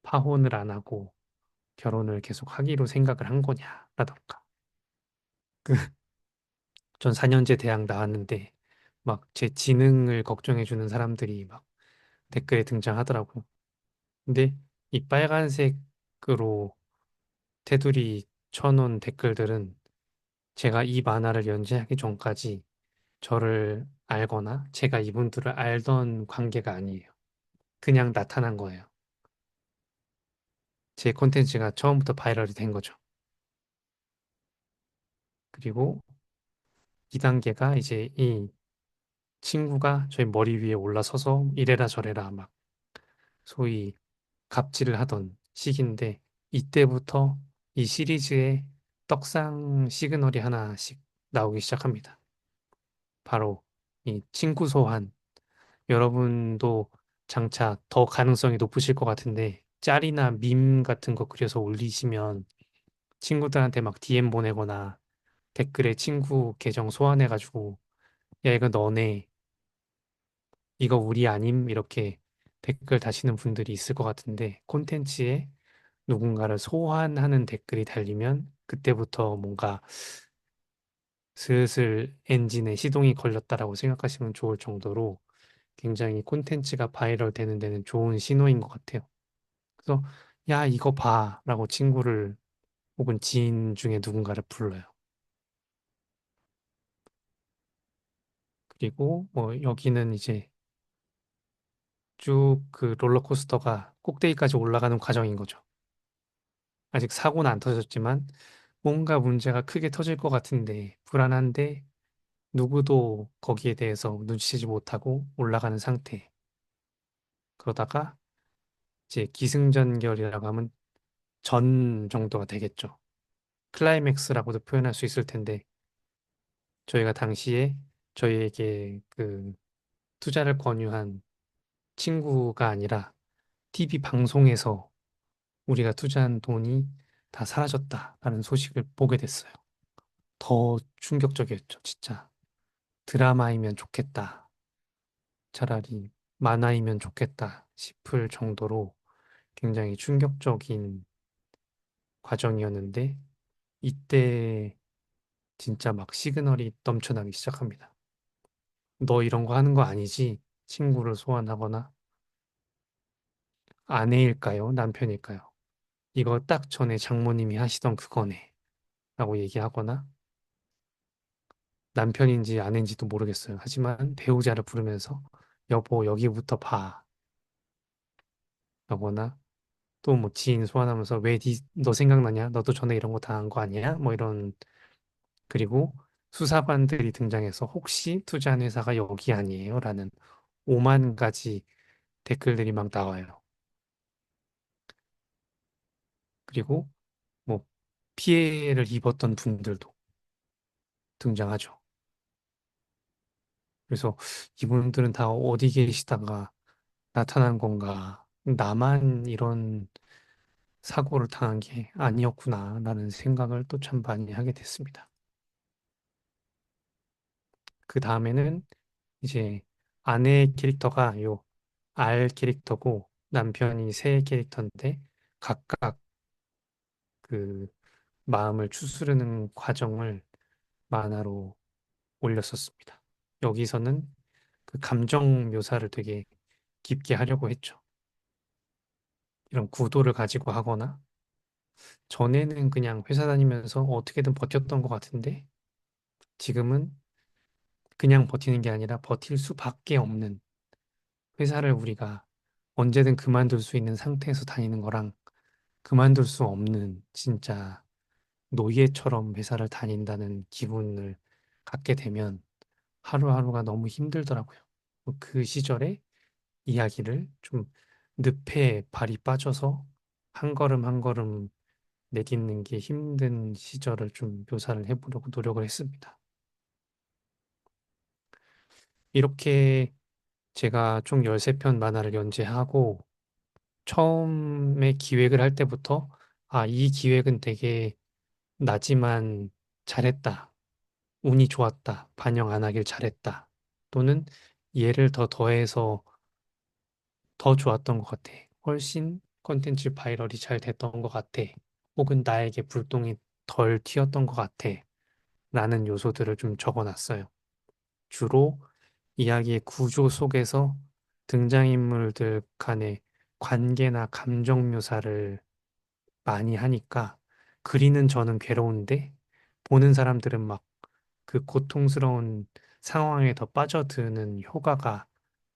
파혼을 안 하고 결혼을 계속 하기로 생각을 한 거냐 라던가. 그, 전 4년제 대학 나왔는데 막 제 지능을 걱정해 주는 사람들이 막 댓글에 등장하더라고요. 근데 이 빨간색으로 테두리 쳐놓은 댓글들은 제가 이 만화를 연재하기 전까지 저를 알거나 제가 이분들을 알던 관계가 아니에요. 그냥 나타난 거예요. 제 콘텐츠가 처음부터 바이럴이 된 거죠. 그리고 2단계가 이제 이 친구가 저희 머리 위에 올라서서 이래라 저래라 막 소위 갑질을 하던 시기인데 이때부터 이 시리즈의 떡상 시그널이 하나씩 나오기 시작합니다. 바로 이 친구 소환. 여러분도 장차 더 가능성이 높으실 것 같은데 짤이나 밈 같은 거 그려서 올리시면 친구들한테 막 DM 보내거나 댓글에 친구 계정 소환해가지고 야 이거 너네 이거 우리 아님 이렇게 댓글 다시는 분들이 있을 것 같은데 콘텐츠에 누군가를 소환하는 댓글이 달리면 그때부터 뭔가 슬슬 엔진에 시동이 걸렸다라고 생각하시면 좋을 정도로 굉장히 콘텐츠가 바이럴 되는 데는 좋은 신호인 것 같아요. 그래서 야 이거 봐라고 친구를 혹은 지인 중에 누군가를 불러요. 그리고 뭐 여기는 이제 쭉 그 롤러코스터가 꼭대기까지 올라가는 과정인 거죠. 아직 사고는 안 터졌지만 뭔가 문제가 크게 터질 것 같은데 불안한데 누구도 거기에 대해서 눈치채지 못하고 올라가는 상태. 그러다가 이제 기승전결이라고 하면 전 정도가 되겠죠. 클라이맥스라고도 표현할 수 있을 텐데 저희가 당시에 저희에게 그 투자를 권유한 친구가 아니라 TV 방송에서 우리가 투자한 돈이 다 사라졌다라는 소식을 보게 됐어요. 더 충격적이었죠, 진짜. 드라마이면 좋겠다. 차라리 만화이면 좋겠다 싶을 정도로 굉장히 충격적인 과정이었는데 이때 진짜 막 시그널이 넘쳐나기 시작합니다. 너 이런 거 하는 거 아니지? 친구를 소환하거나 아내일까요? 남편일까요? 이거 딱 전에 장모님이 하시던 그거네. 라고 얘기하거나 남편인지 아내인지도 모르겠어요. 하지만 배우자를 부르면서 여보 여기부터 봐. 라거나 또 뭐 지인 소환하면서 왜 너 생각나냐? 너도 전에 이런 거 당한 거 아니야? 뭐 이런 그리고 수사관들이 등장해서 혹시 투자한 회사가 여기 아니에요? 라는 5만 가지 댓글들이 막 나와요. 그리고 뭐 피해를 입었던 분들도 등장하죠. 그래서 이분들은 다 어디 계시다가 나타난 건가? 나만 이런 사고를 당한 게 아니었구나라는 생각을 또 참 많이 하게 됐습니다. 그 다음에는 이제 아내 캐릭터가 요 R 캐릭터고 남편이 새 캐릭터인데 각각 그 마음을 추스르는 과정을 만화로 올렸었습니다. 여기서는 그 감정 묘사를 되게 깊게 하려고 했죠. 이런 구도를 가지고 하거나 전에는 그냥 회사 다니면서 어떻게든 버텼던 것 같은데 지금은 그냥 버티는 게 아니라 버틸 수밖에 없는 회사를 우리가 언제든 그만둘 수 있는 상태에서 다니는 거랑 그만둘 수 없는 진짜 노예처럼 회사를 다닌다는 기분을 갖게 되면 하루하루가 너무 힘들더라고요. 그 시절의 이야기를 좀 늪에 발이 빠져서 한 걸음 한 걸음 내딛는 게 힘든 시절을 좀 묘사를 해보려고 노력을 했습니다. 이렇게 제가 총 13편 만화를 연재하고 처음에 기획을 할 때부터 이 기획은 되게 나지만 잘했다. 운이 좋았다. 반영 안 하길 잘했다. 또는 얘를 더 더해서 더 좋았던 것 같아. 훨씬 컨텐츠 바이럴이 잘 됐던 것 같아. 혹은 나에게 불똥이 덜 튀었던 것 같아. 라는 요소들을 좀 적어놨어요. 주로 이야기의 구조 속에서 등장인물들 간의 관계나 감정 묘사를 많이 하니까 그리는 저는 괴로운데 보는 사람들은 막 그 고통스러운 상황에 더 빠져드는 효과가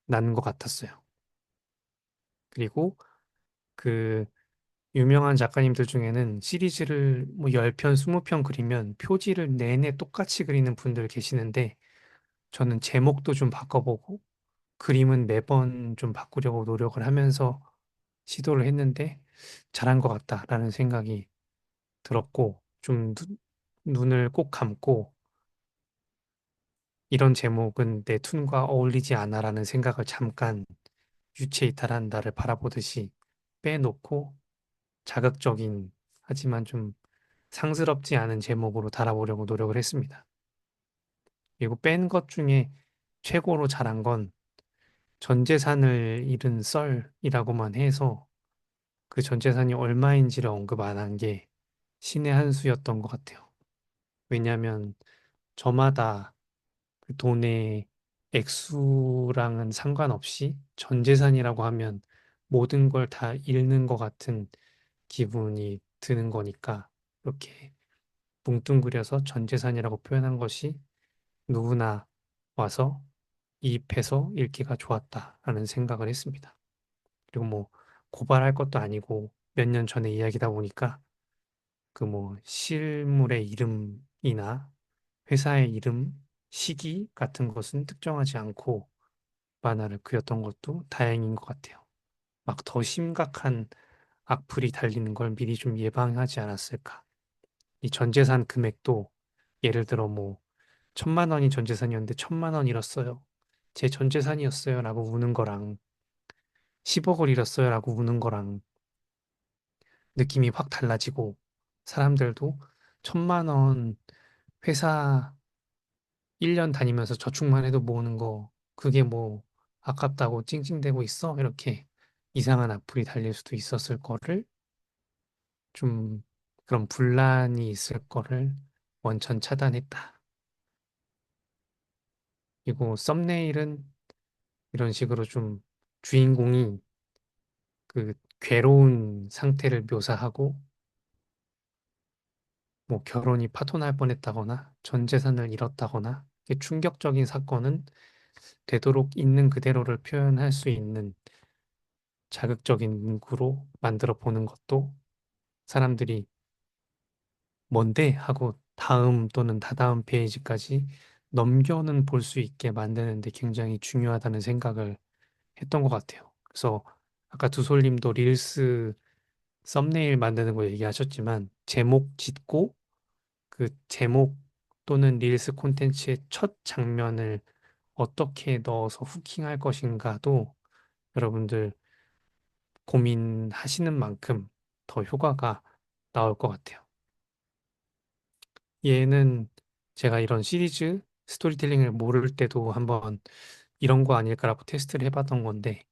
나는 것 같았어요. 그리고 그 유명한 작가님들 중에는 시리즈를 뭐 10편, 20편 그리면 표지를 내내 똑같이 그리는 분들 계시는데 저는 제목도 좀 바꿔보고 그림은 매번 좀 바꾸려고 노력을 하면서 시도를 했는데 잘한 것 같다라는 생각이 들었고 좀 눈을 꼭 감고 이런 제목은 내 툰과 어울리지 않아라는 생각을 잠깐 유체이탈한 나를 바라보듯이 빼놓고 자극적인 하지만 좀 상스럽지 않은 제목으로 달아보려고 노력을 했습니다. 그리고 뺀 것 중에 최고로 잘한 건 전 재산을 잃은 썰이라고만 해서 그 전 재산이 얼마인지를 언급 안 한 게 신의 한 수였던 것 같아요. 왜냐하면 저마다 그 돈의 액수랑은 상관없이 전 재산이라고 하면 모든 걸 다 잃는 것 같은 기분이 드는 거니까 이렇게 뭉뚱그려서 전 재산이라고 표현한 것이 누구나 와서 이입해서 읽기가 좋았다라는 생각을 했습니다. 그리고 뭐 고발할 것도 아니고 몇 년 전의 이야기다 보니까 그 뭐 실물의 이름이나 회사의 이름, 시기 같은 것은 특정하지 않고 만화를 그렸던 것도 다행인 것 같아요. 막 더 심각한 악플이 달리는 걸 미리 좀 예방하지 않았을까. 이 전재산 금액도 예를 들어 뭐 1,000만 원이 전재산이었는데 1,000만 원 잃었어요. 제 전재산이었어요. 라고 우는 거랑 10억을 잃었어요. 라고 우는 거랑 느낌이 확 달라지고 사람들도 1,000만 원 회사 1년 다니면서 저축만 해도 모으는 거 그게 뭐 아깝다고 찡찡대고 있어? 이렇게 이상한 악플이 달릴 수도 있었을 거를 좀 그런 분란이 있을 거를 원천 차단했다. 그리고 썸네일은 이런 식으로 좀 주인공이 그 괴로운 상태를 묘사하고 뭐 결혼이 파토날 뻔했다거나 전 재산을 잃었다거나 이게 충격적인 사건은 되도록 있는 그대로를 표현할 수 있는 자극적인 문구로 만들어 보는 것도 사람들이 뭔데 하고 다음 또는 다다음 페이지까지 넘겨는 볼 수 있게 만드는데 굉장히 중요하다는 생각을 했던 것 같아요. 그래서 아까 두솔님도 릴스 썸네일 만드는 거 얘기하셨지만 제목 짓고 그 제목 또는 릴스 콘텐츠의 첫 장면을 어떻게 넣어서 후킹할 것인가도 여러분들 고민하시는 만큼 더 효과가 나올 것 같아요. 얘는 제가 이런 시리즈 스토리텔링을 모를 때도 한번 이런 거 아닐까라고 테스트를 해봤던 건데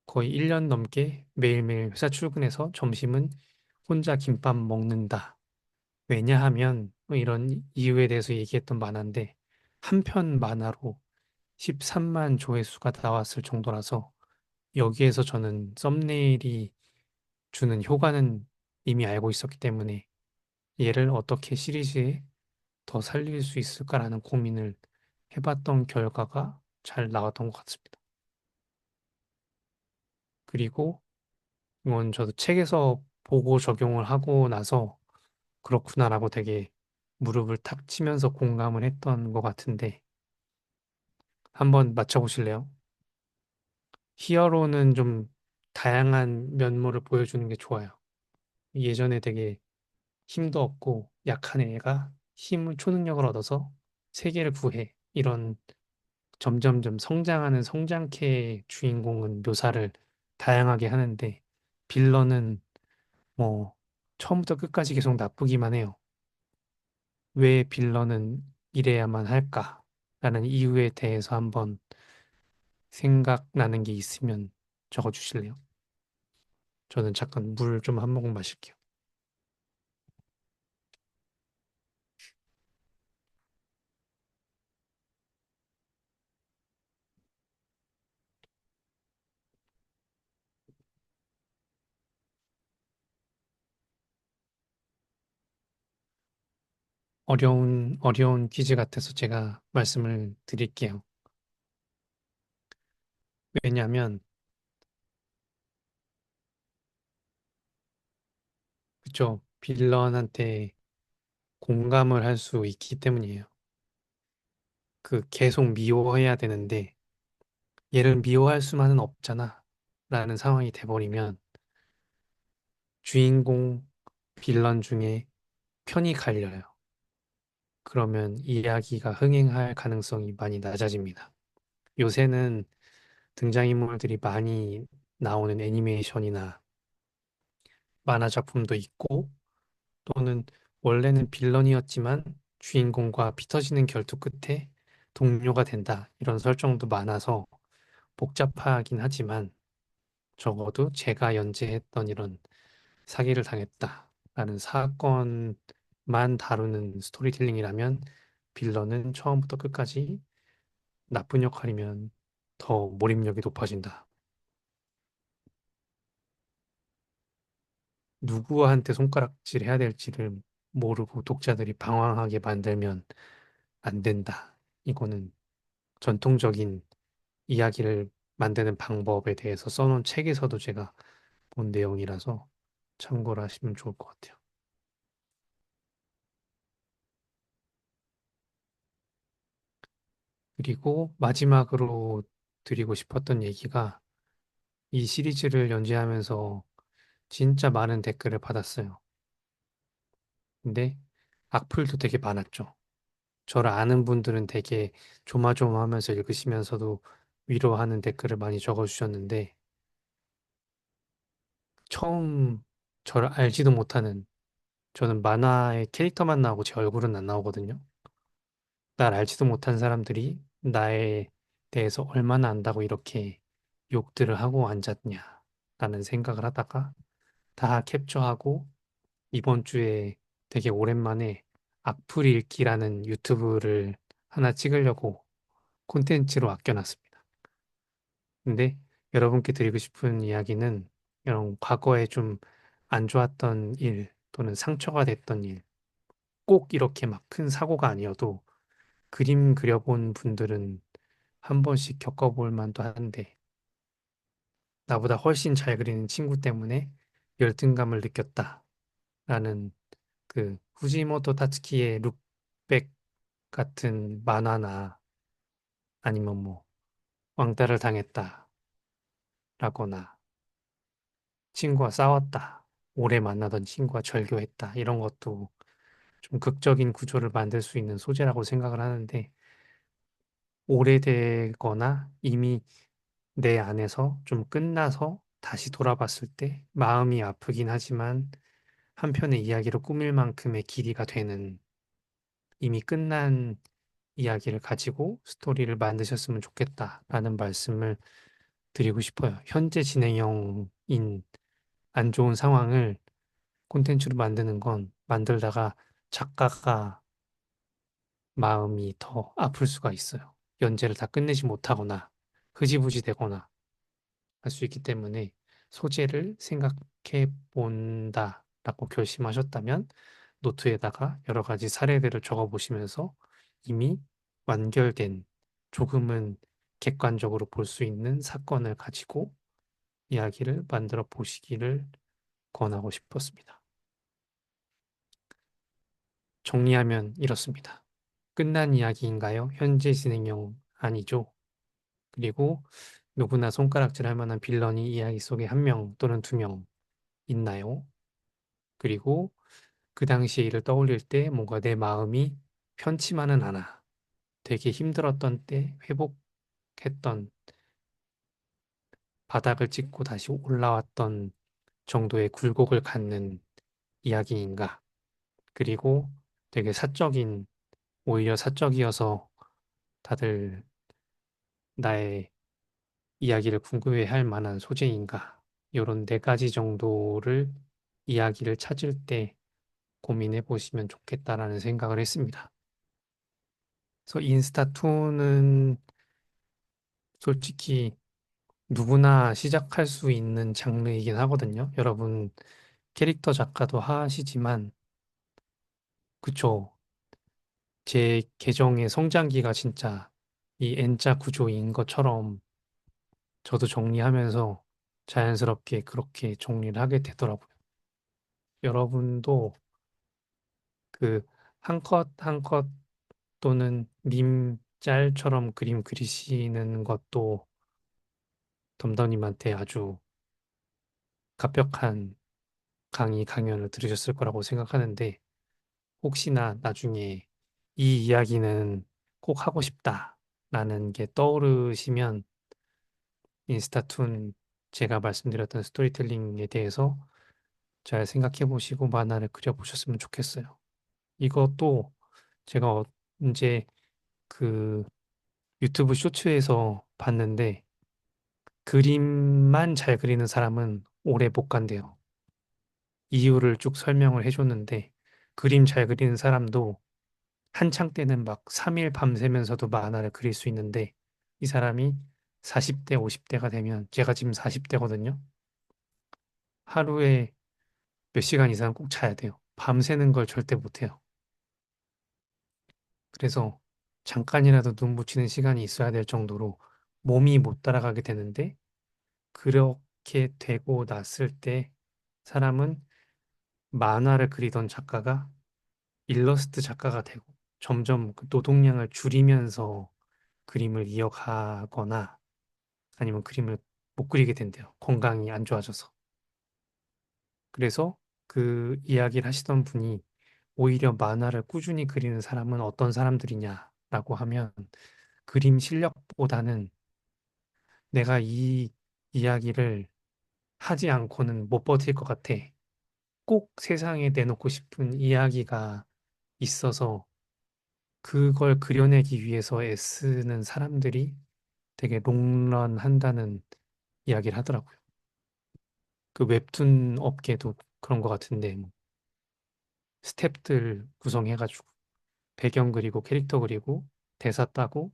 거의 1년 넘게 매일매일 회사 출근해서 점심은 혼자 김밥 먹는다. 왜냐하면 뭐 이런 이유에 대해서 얘기했던 만화인데 한 편 만화로 13만 조회수가 나왔을 정도라서 여기에서 저는 썸네일이 주는 효과는 이미 알고 있었기 때문에 얘를 어떻게 시리즈에 더 살릴 수 있을까라는 고민을 해봤던 결과가 잘 나왔던 것 같습니다. 그리고 이건 저도 책에서 보고 적용을 하고 나서 그렇구나라고 되게 무릎을 탁 치면서 공감을 했던 것 같은데 한번 맞춰보실래요? 히어로는 좀 다양한 면모를 보여주는 게 좋아요. 예전에 되게 힘도 없고 약한 애가 힘을 초능력을 얻어서 세계를 구해. 이런 점점점 성장하는 성장캐 주인공은 묘사를 다양하게 하는데 빌런은 뭐 처음부터 끝까지 계속 나쁘기만 해요. 왜 빌런은 이래야만 할까? 라는 이유에 대해서 한번 생각나는 게 있으면 적어 주실래요? 저는 잠깐 물 좀 한 모금 마실게요. 어려운 퀴즈 같아서 제가 말씀을 드릴게요. 왜냐하면, 그쵸, 빌런한테 공감을 할 수 있기 때문이에요. 그 계속 미워해야 되는데, 얘를 미워할 수만은 없잖아. 라는 상황이 돼버리면, 주인공 빌런 중에 편이 갈려요. 그러면 이야기가 흥행할 가능성이 많이 낮아집니다. 요새는 등장인물들이 많이 나오는 애니메이션이나 만화 작품도 있고, 또는 원래는 빌런이었지만 주인공과 피 터지는 결투 끝에 동료가 된다. 이런 설정도 많아서 복잡하긴 하지만 적어도 제가 연재했던 이런 사기를 당했다라는 사건만 다루는 스토리텔링이라면 빌런은 처음부터 끝까지 나쁜 역할이면 더 몰입력이 높아진다. 누구한테 손가락질 해야 될지를 모르고 독자들이 방황하게 만들면 안 된다. 이거는 전통적인 이야기를 만드는 방법에 대해서 써놓은 책에서도 제가 본 내용이라서 참고를 하시면 좋을 것 같아요. 그리고 마지막으로 드리고 싶었던 얘기가 이 시리즈를 연재하면서 진짜 많은 댓글을 받았어요. 근데 악플도 되게 많았죠. 저를 아는 분들은 되게 조마조마하면서 읽으시면서도 위로하는 댓글을 많이 적어주셨는데 처음 저를 알지도 못하는 저는 만화의 캐릭터만 나오고 제 얼굴은 안 나오거든요. 날 알지도 못한 사람들이 나에 대해서 얼마나 안다고 이렇게 욕들을 하고 앉았냐라는 생각을 하다가 다 캡처하고 이번 주에 되게 오랜만에 악플 읽기라는 유튜브를 하나 찍으려고 콘텐츠로 아껴놨습니다. 근데 여러분께 드리고 싶은 이야기는 이런 과거에 좀 안 좋았던 일 또는 상처가 됐던 일, 꼭 이렇게 막 큰 사고가 아니어도 그림 그려본 분들은 한 번씩 겪어볼 만도 한데 나보다 훨씬 잘 그리는 친구 때문에 열등감을 느꼈다라는 그 후지모토 타츠키의 룩백 같은 만화나 아니면 뭐 왕따를 당했다라거나 친구와 싸웠다, 오래 만나던 친구와 절교했다 이런 것도 좀 극적인 구조를 만들 수 있는 소재라고 생각을 하는데 오래되거나 이미 내 안에서 좀 끝나서 다시 돌아봤을 때 마음이 아프긴 하지만 한편의 이야기로 꾸밀 만큼의 길이가 되는 이미 끝난 이야기를 가지고 스토리를 만드셨으면 좋겠다라는 말씀을 드리고 싶어요. 현재 진행형인 안 좋은 상황을 콘텐츠로 만드는 건 만들다가 작가가 마음이 더 아플 수가 있어요. 연재를 다 끝내지 못하거나 흐지부지 되거나 할 수 있기 때문에 소재를 생각해 본다라고 결심하셨다면 노트에다가 여러 가지 사례들을 적어 보시면서 이미 완결된 조금은 객관적으로 볼 수 있는 사건을 가지고 이야기를 만들어 보시기를 권하고 싶었습니다. 정리하면 이렇습니다. 끝난 이야기인가요? 현재 진행형 아니죠. 그리고 누구나 손가락질할 만한 빌런이 이야기 속에 한 명 또는 두 명 있나요? 그리고 그 당시의 일을 떠올릴 때 뭔가 내 마음이 편치만은 않아. 되게 힘들었던 때 회복했던 바닥을 찍고 다시 올라왔던 정도의 굴곡을 갖는 이야기인가? 그리고 되게 사적인, 오히려 사적이어서 다들 나의 이야기를 궁금해할 만한 소재인가? 요런 네 가지 정도를 이야기를 찾을 때 고민해 보시면 좋겠다라는 생각을 했습니다. 그래서 인스타2는 솔직히 누구나 시작할 수 있는 장르이긴 하거든요. 여러분 캐릭터 작가도 하시지만 그쵸. 제 계정의 성장기가 진짜 이 N자 구조인 것처럼 저도 정리하면서 자연스럽게 그렇게 정리를 하게 되더라고요. 여러분도 그 한 컷 한 컷 또는 밈 짤처럼 그림 그리시는 것도 덤덤님한테 아주 갑벽한 강연을 들으셨을 거라고 생각하는데 혹시나 나중에 이 이야기는 꼭 하고 싶다라는 게 떠오르시면 인스타툰 제가 말씀드렸던 스토리텔링에 대해서 잘 생각해 보시고 만화를 그려 보셨으면 좋겠어요. 이것도 제가 언제 그 유튜브 쇼츠에서 봤는데 그림만 잘 그리는 사람은 오래 못 간대요. 이유를 쭉 설명을 해 줬는데 그림 잘 그리는 사람도 한창 때는 막 3일 밤새면서도 만화를 그릴 수 있는데 이 사람이 40 대, 50 대가 되면 제가 지금 40 대거든요. 하루에 몇 시간 이상 꼭 자야 돼요. 밤새는 걸 절대 못 해요. 그래서 잠깐이라도 눈 붙이는 시간이 있어야 될 정도로 몸이 못 따라가게 되는데 그렇게 되고 났을 때 사람은 만화를 그리던 작가가 일러스트 작가가 되고 점점 그 노동량을 줄이면서 그림을 이어가거나 아니면 그림을 못 그리게 된대요. 건강이 안 좋아져서. 그래서 그 이야기를 하시던 분이 오히려 만화를 꾸준히 그리는 사람은 어떤 사람들이냐라고 하면 그림 실력보다는 내가 이 이야기를 하지 않고는 못 버틸 것 같아. 꼭 세상에 내놓고 싶은 이야기가 있어서 그걸 그려내기 위해서 애쓰는 사람들이 되게 롱런한다는 이야기를 하더라고요. 그 웹툰 업계도 그런 것 같은데 뭐 스텝들 구성해가지고 배경 그리고 캐릭터 그리고 대사 따고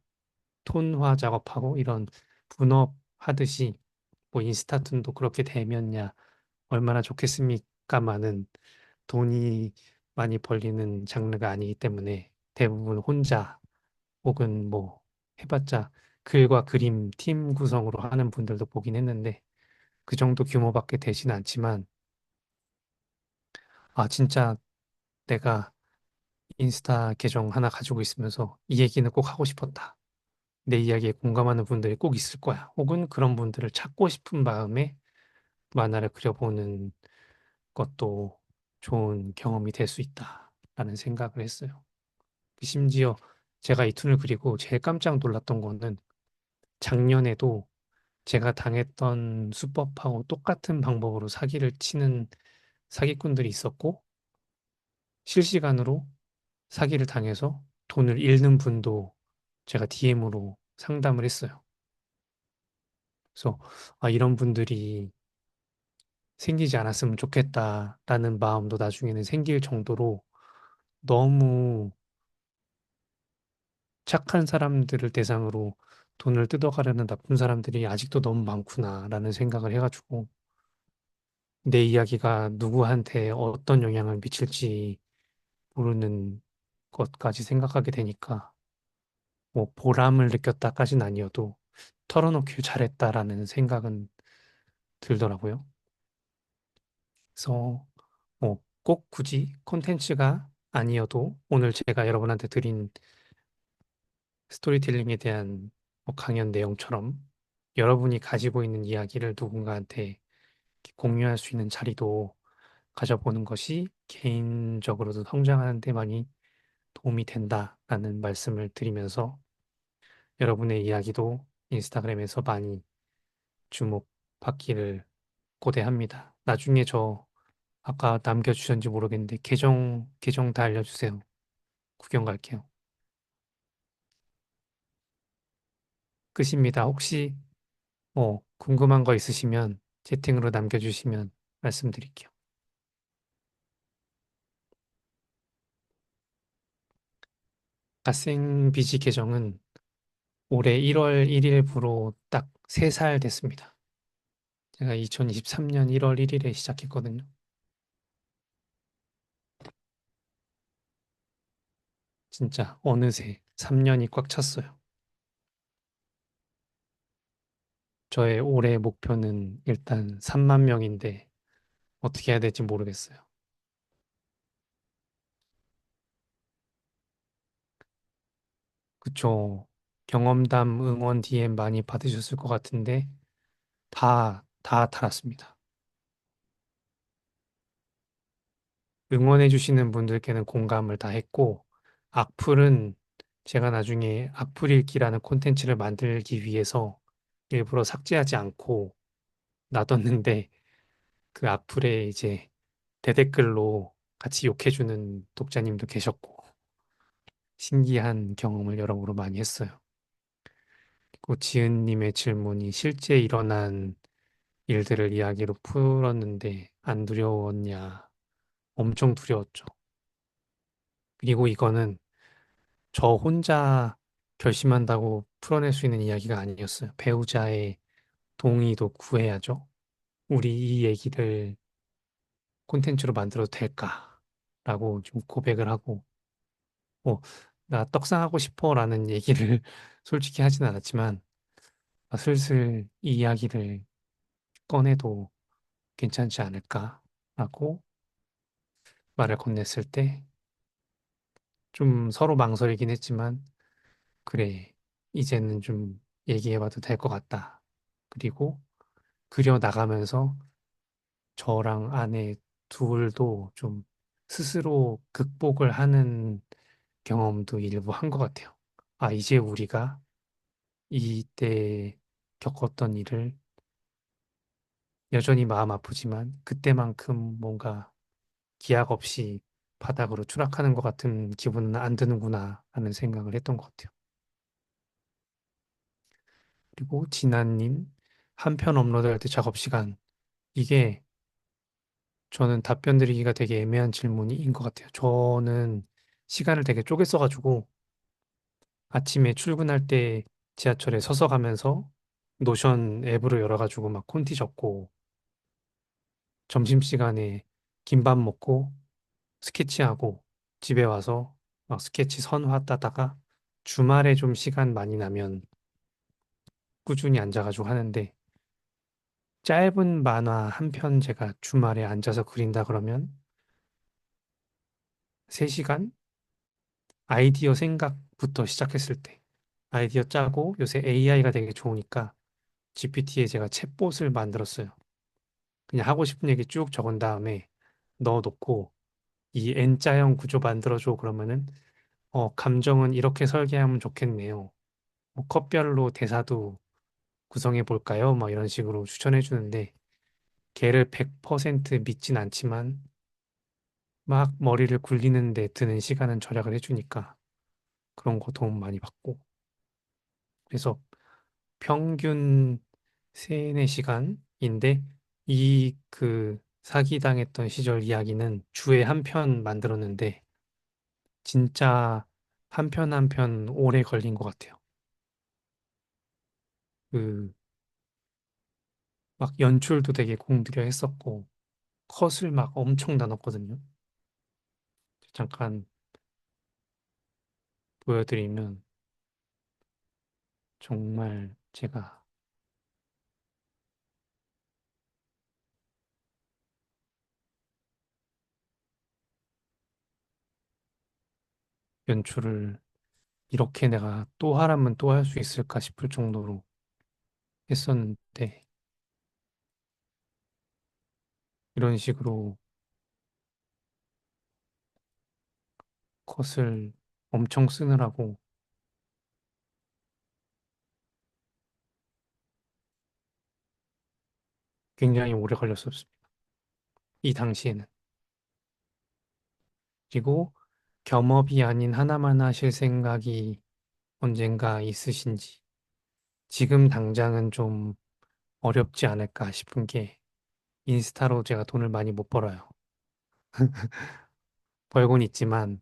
톤화 작업하고 이런 분업 하듯이 뭐 인스타툰도 그렇게 되면야 얼마나 좋겠습니까마는 돈이 많이 벌리는 장르가 아니기 때문에 대부분 혼자 혹은 뭐 해봤자 글과 그림 팀 구성으로 하는 분들도 보긴 했는데 그 정도 규모밖에 되진 않지만 아 진짜 내가 인스타 계정 하나 가지고 있으면서 이 얘기는 꼭 하고 싶었다. 내 이야기에 공감하는 분들이 꼭 있을 거야. 혹은 그런 분들을 찾고 싶은 마음에 만화를 그려보는 것도 좋은 경험이 될 수 있다라는 생각을 했어요. 심지어 제가 이 툰을 그리고 제일 깜짝 놀랐던 거는 작년에도 제가 당했던 수법하고 똑같은 방법으로 사기를 치는 사기꾼들이 있었고 실시간으로 사기를 당해서 돈을 잃는 분도 제가 DM으로 상담을 했어요. 그래서 아, 이런 분들이 생기지 않았으면 좋겠다라는 마음도 나중에는 생길 정도로 너무 착한 사람들을 대상으로 돈을 뜯어가려는 나쁜 사람들이 아직도 너무 많구나라는 생각을 해가지고 내 이야기가 누구한테 어떤 영향을 미칠지 모르는 것까지 생각하게 되니까 뭐 보람을 느꼈다까진 아니어도 털어놓길 잘했다라는 생각은 들더라고요. 그래서 뭐 꼭 굳이 콘텐츠가 아니어도 오늘 제가 여러분한테 드린 스토리텔링에 대한 뭐 강연 내용처럼 여러분이 가지고 있는 이야기를 누군가한테 공유할 수 있는 자리도 가져보는 것이 개인적으로도 성장하는 데 많이 도움이 된다라는 말씀을 드리면서 여러분의 이야기도 인스타그램에서 많이 주목받기를 고대합니다. 나중에 저 아까 남겨주셨는지 모르겠는데 계정 다 알려주세요. 구경 갈게요. 끝입니다. 혹시 뭐 궁금한 거 있으시면 채팅으로 남겨주시면 말씀드릴게요. 갓생비지 계정은 올해 1월 1일부로 딱 3살 됐습니다. 제가 2023년 1월 1일에 시작했거든요. 진짜 어느새 3년이 꽉 찼어요. 저의 올해 목표는 일단 3만 명인데 어떻게 해야 될지 모르겠어요. 그쵸. 경험담 응원 DM 많이 받으셨을 것 같은데 다 달았습니다. 응원해주시는 분들께는 공감을 다 했고, 악플은 제가 나중에 악플일기라는 콘텐츠를 만들기 위해서 일부러 삭제하지 않고 놔뒀는데 그 악플에 이제 대댓글로 같이 욕해주는 독자님도 계셨고, 신기한 경험을 여러모로 많이 했어요. 그리고 지은님의 질문이 실제 일어난 일들을 이야기로 풀었는데 안 두려웠냐? 엄청 두려웠죠. 그리고 이거는 저 혼자 결심한다고 풀어낼 수 있는 이야기가 아니었어요. 배우자의 동의도 구해야죠. 우리 이 얘기를 콘텐츠로 만들어도 될까? 라고 좀 고백을 하고, 뭐, 나 떡상하고 싶어 라는 얘기를 솔직히 하진 않았지만, 아, 슬슬 이 이야기를 꺼내도 괜찮지 않을까? 라고 말을 건넸을 때, 좀 서로 망설이긴 했지만, 그래, 이제는 좀 얘기해봐도 될 것 같다. 그리고 그려 나가면서 저랑 아내 둘도 좀 스스로 극복을 하는 경험도 일부 한 것 같아요. 아, 이제 우리가 이때 겪었던 일을 여전히 마음 아프지만 그때만큼 뭔가 기약 없이 바닥으로 추락하는 것 같은 기분은 안 드는구나 하는 생각을 했던 것 같아요. 그리고 진아님, 한 편 업로드할 때 작업 시간. 이게 저는 답변 드리기가 되게 애매한 질문인 것 같아요. 저는 시간을 되게 쪼개 써가지고 아침에 출근할 때 지하철에 서서 가면서 노션 앱으로 열어가지고 막 콘티 적고 점심시간에 김밥 먹고 스케치하고 집에 와서 막 스케치 선화 따다가 주말에 좀 시간 많이 나면 꾸준히 앉아가지고 하는데 짧은 만화 한 편 제가 주말에 앉아서 그린다 그러면 3시간? 아이디어 생각부터 시작했을 때 아이디어 짜고 요새 AI가 되게 좋으니까 GPT에 제가 챗봇을 만들었어요. 그냥 하고 싶은 얘기 쭉 적은 다음에 넣어놓고 이 N자형 구조 만들어줘 그러면은 감정은 이렇게 설계하면 좋겠네요. 뭐 컷별로 대사도 구성해 볼까요? 막 이런 식으로 추천해 주는데 걔를 100% 믿진 않지만 막 머리를 굴리는데 드는 시간은 절약을 해주니까 그런 거 도움 많이 받고 그래서 평균 3, 4시간인데 이 그 사기당했던 시절 이야기는 주에 한 편 만들었는데 진짜 한 편 한 편 오래 걸린 것 같아요. 그 막 연출도 되게 공들여 했었고 컷을 막 엄청 나눴거든요. 잠깐 보여드리면 정말 제가 연출을 이렇게 내가 또 하라면 또 할 수 있을까 싶을 정도로 했었는데 이런 식으로 컷을 엄청 쓰느라고 굉장히 오래 걸렸었습니다. 이 당시에는. 그리고 겸업이 아닌 하나만 하실 생각이 언젠가 있으신지 지금 당장은 좀 어렵지 않을까 싶은 게 인스타로 제가 돈을 많이 못 벌어요. 벌곤 있지만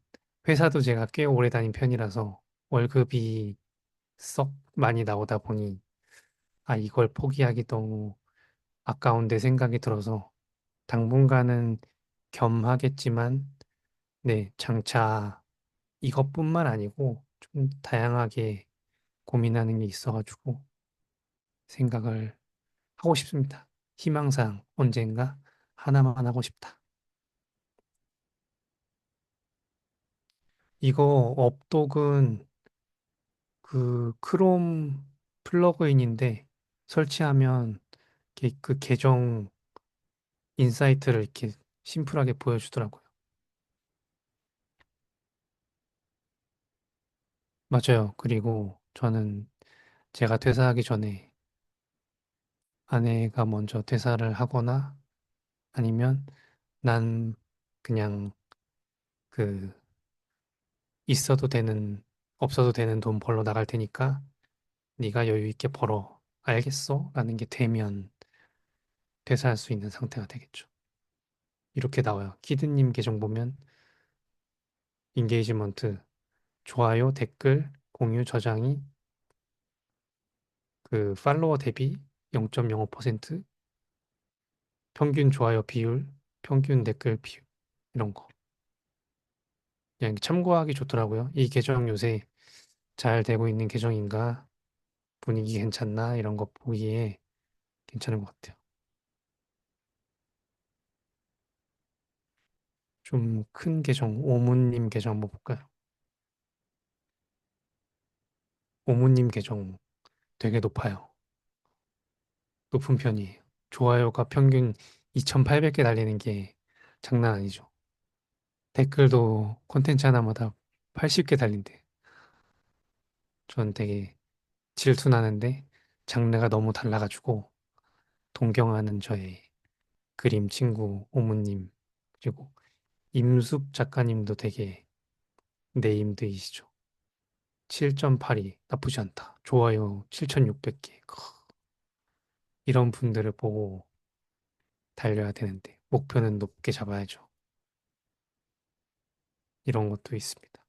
회사도 제가 꽤 오래 다닌 편이라서 월급이 썩 많이 나오다 보니 아, 이걸 포기하기 너무 아까운데 생각이 들어서 당분간은 겸하겠지만 네, 장차 이것뿐만 아니고 좀 다양하게 고민하는 게 있어가지고 생각을 하고 싶습니다. 희망사항 언젠가 하나만 하고 싶다. 이거 업독은 그 크롬 플러그인인데 설치하면 그 계정 인사이트를 이렇게 심플하게 보여주더라고요. 맞아요. 그리고 저는 제가 퇴사하기 전에 아내가 먼저 퇴사를 하거나 아니면 난 그냥 그 있어도 되는 없어도 되는 돈 벌러 나갈 테니까 네가 여유 있게 벌어. 알겠어? 라는 게 되면 퇴사할 수 있는 상태가 되겠죠. 이렇게 나와요. 키드님 계정 보면 인게이지먼트, 좋아요, 댓글, 공유, 저장이 그 팔로워 대비 0.05%, 평균 좋아요 비율, 평균 댓글 비율 이런 거. 그냥 참고하기 좋더라고요. 이 계정 요새 잘 되고 있는 계정인가? 분위기 괜찮나? 이런 거 보기에 괜찮은 것 같아요. 좀 큰 계정, 오무님 계정 한번 볼까요? 오무님 계정 되게 높아요. 높은 편이에요. 좋아요가 평균 2,800개 달리는 게 장난 아니죠. 댓글도 콘텐츠 하나마다 80개 달린대. 전 되게 질투나는데 장르가 너무 달라가지고 동경하는 저의 그림 친구 오무님 그리고 임숙 작가님도 되게 네임드이시죠. 7.82 나쁘지 않다. 좋아요 7,600개. 이런 분들을 보고 달려야 되는데 목표는 높게 잡아야죠. 이런 것도 있습니다.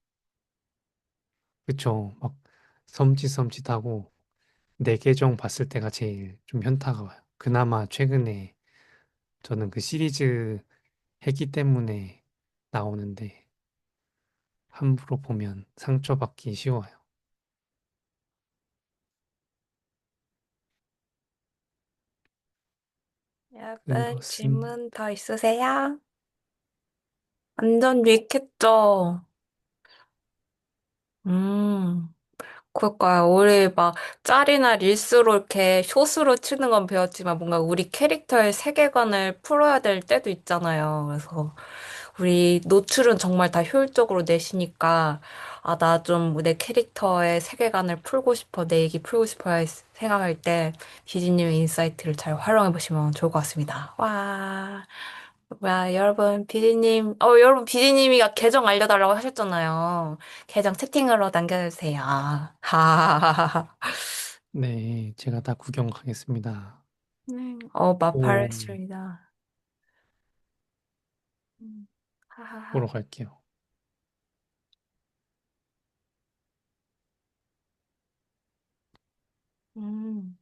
그쵸? 막 섬찟섬찟하고 내 계정 봤을 때가 제일 좀 현타가 와요. 그나마 최근에 저는 그 시리즈 했기 때문에 나오는데 함부로 보면 상처받기 쉬워요. 여러분, 그렇습니다. 질문 더 있으세요? 완전 유익했죠? 음, 그럴까요? 우리 막 짤이나 릴스로 이렇게 숏으로 치는 건 배웠지만 뭔가 우리 캐릭터의 세계관을 풀어야 될 때도 있잖아요. 그래서 우리 노출은 정말 다 효율적으로 내시니까 아, 나 좀 내 캐릭터의 세계관을 풀고 싶어, 내 얘기 풀고 싶어 생각할 때 비지님의 인사이트를 잘 활용해 보시면 좋을 것 같습니다. 와. 뭐야, 여러분, 여러분, 비디님이가 계정 알려달라고 하셨잖아요. 계정 채팅으로 남겨주세요. 하하하하. 네, 제가 다 구경 가겠습니다. 오, 마팔했습니다. 보러 하하하. 갈게요. 음.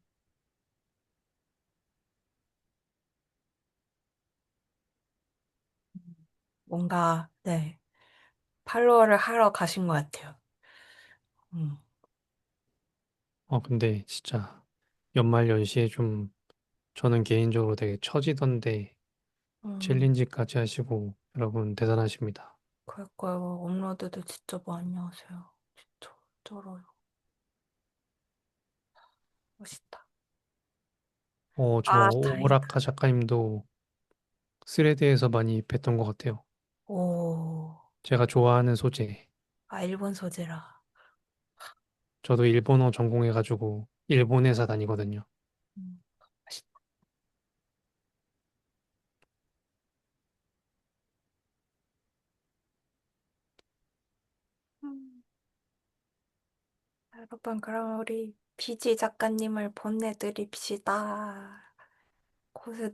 뭔가, 네, 팔로워를 하러 가신 것 같아요. 음, 근데 진짜 연말 연시에 좀 저는 개인적으로 되게 처지던데 음, 챌린지까지 하시고 여러분 대단하십니다. 그럴까요. 업로드도 진짜 많이 하세요. 진짜, 쩔어요. 멋있다. 저 아, 오라카 다행이다. 작가님도 스레드에서 많이 뵀던 것 같아요. 오, 제가 좋아하는 소재. 아, 일본 소재라. 저도 일본어 전공해가지고 일본 회사 다니거든요. 맛있다. 음, 여러분, 그럼 우리 비지 작가님을 보내드립시다.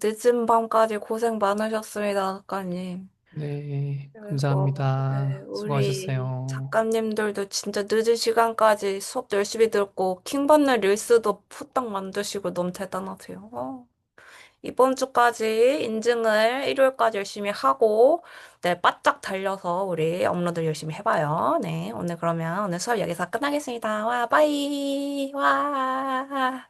늦은 밤까지 고생 많으셨습니다, 작가님. 네, 그리고, 네, 감사합니다. 우리 수고하셨어요. 작가님들도 진짜 늦은 시간까지 수업도 열심히 듣고, 킹받는 릴스도 후딱 만드시고 너무 대단하세요. 이번 주까지 인증을 일요일까지 열심히 하고, 네, 바짝 달려서 우리 업로드 열심히 해봐요. 네, 오늘 그러면 오늘 수업 여기서 끝나겠습니다. 와, 바이! 와!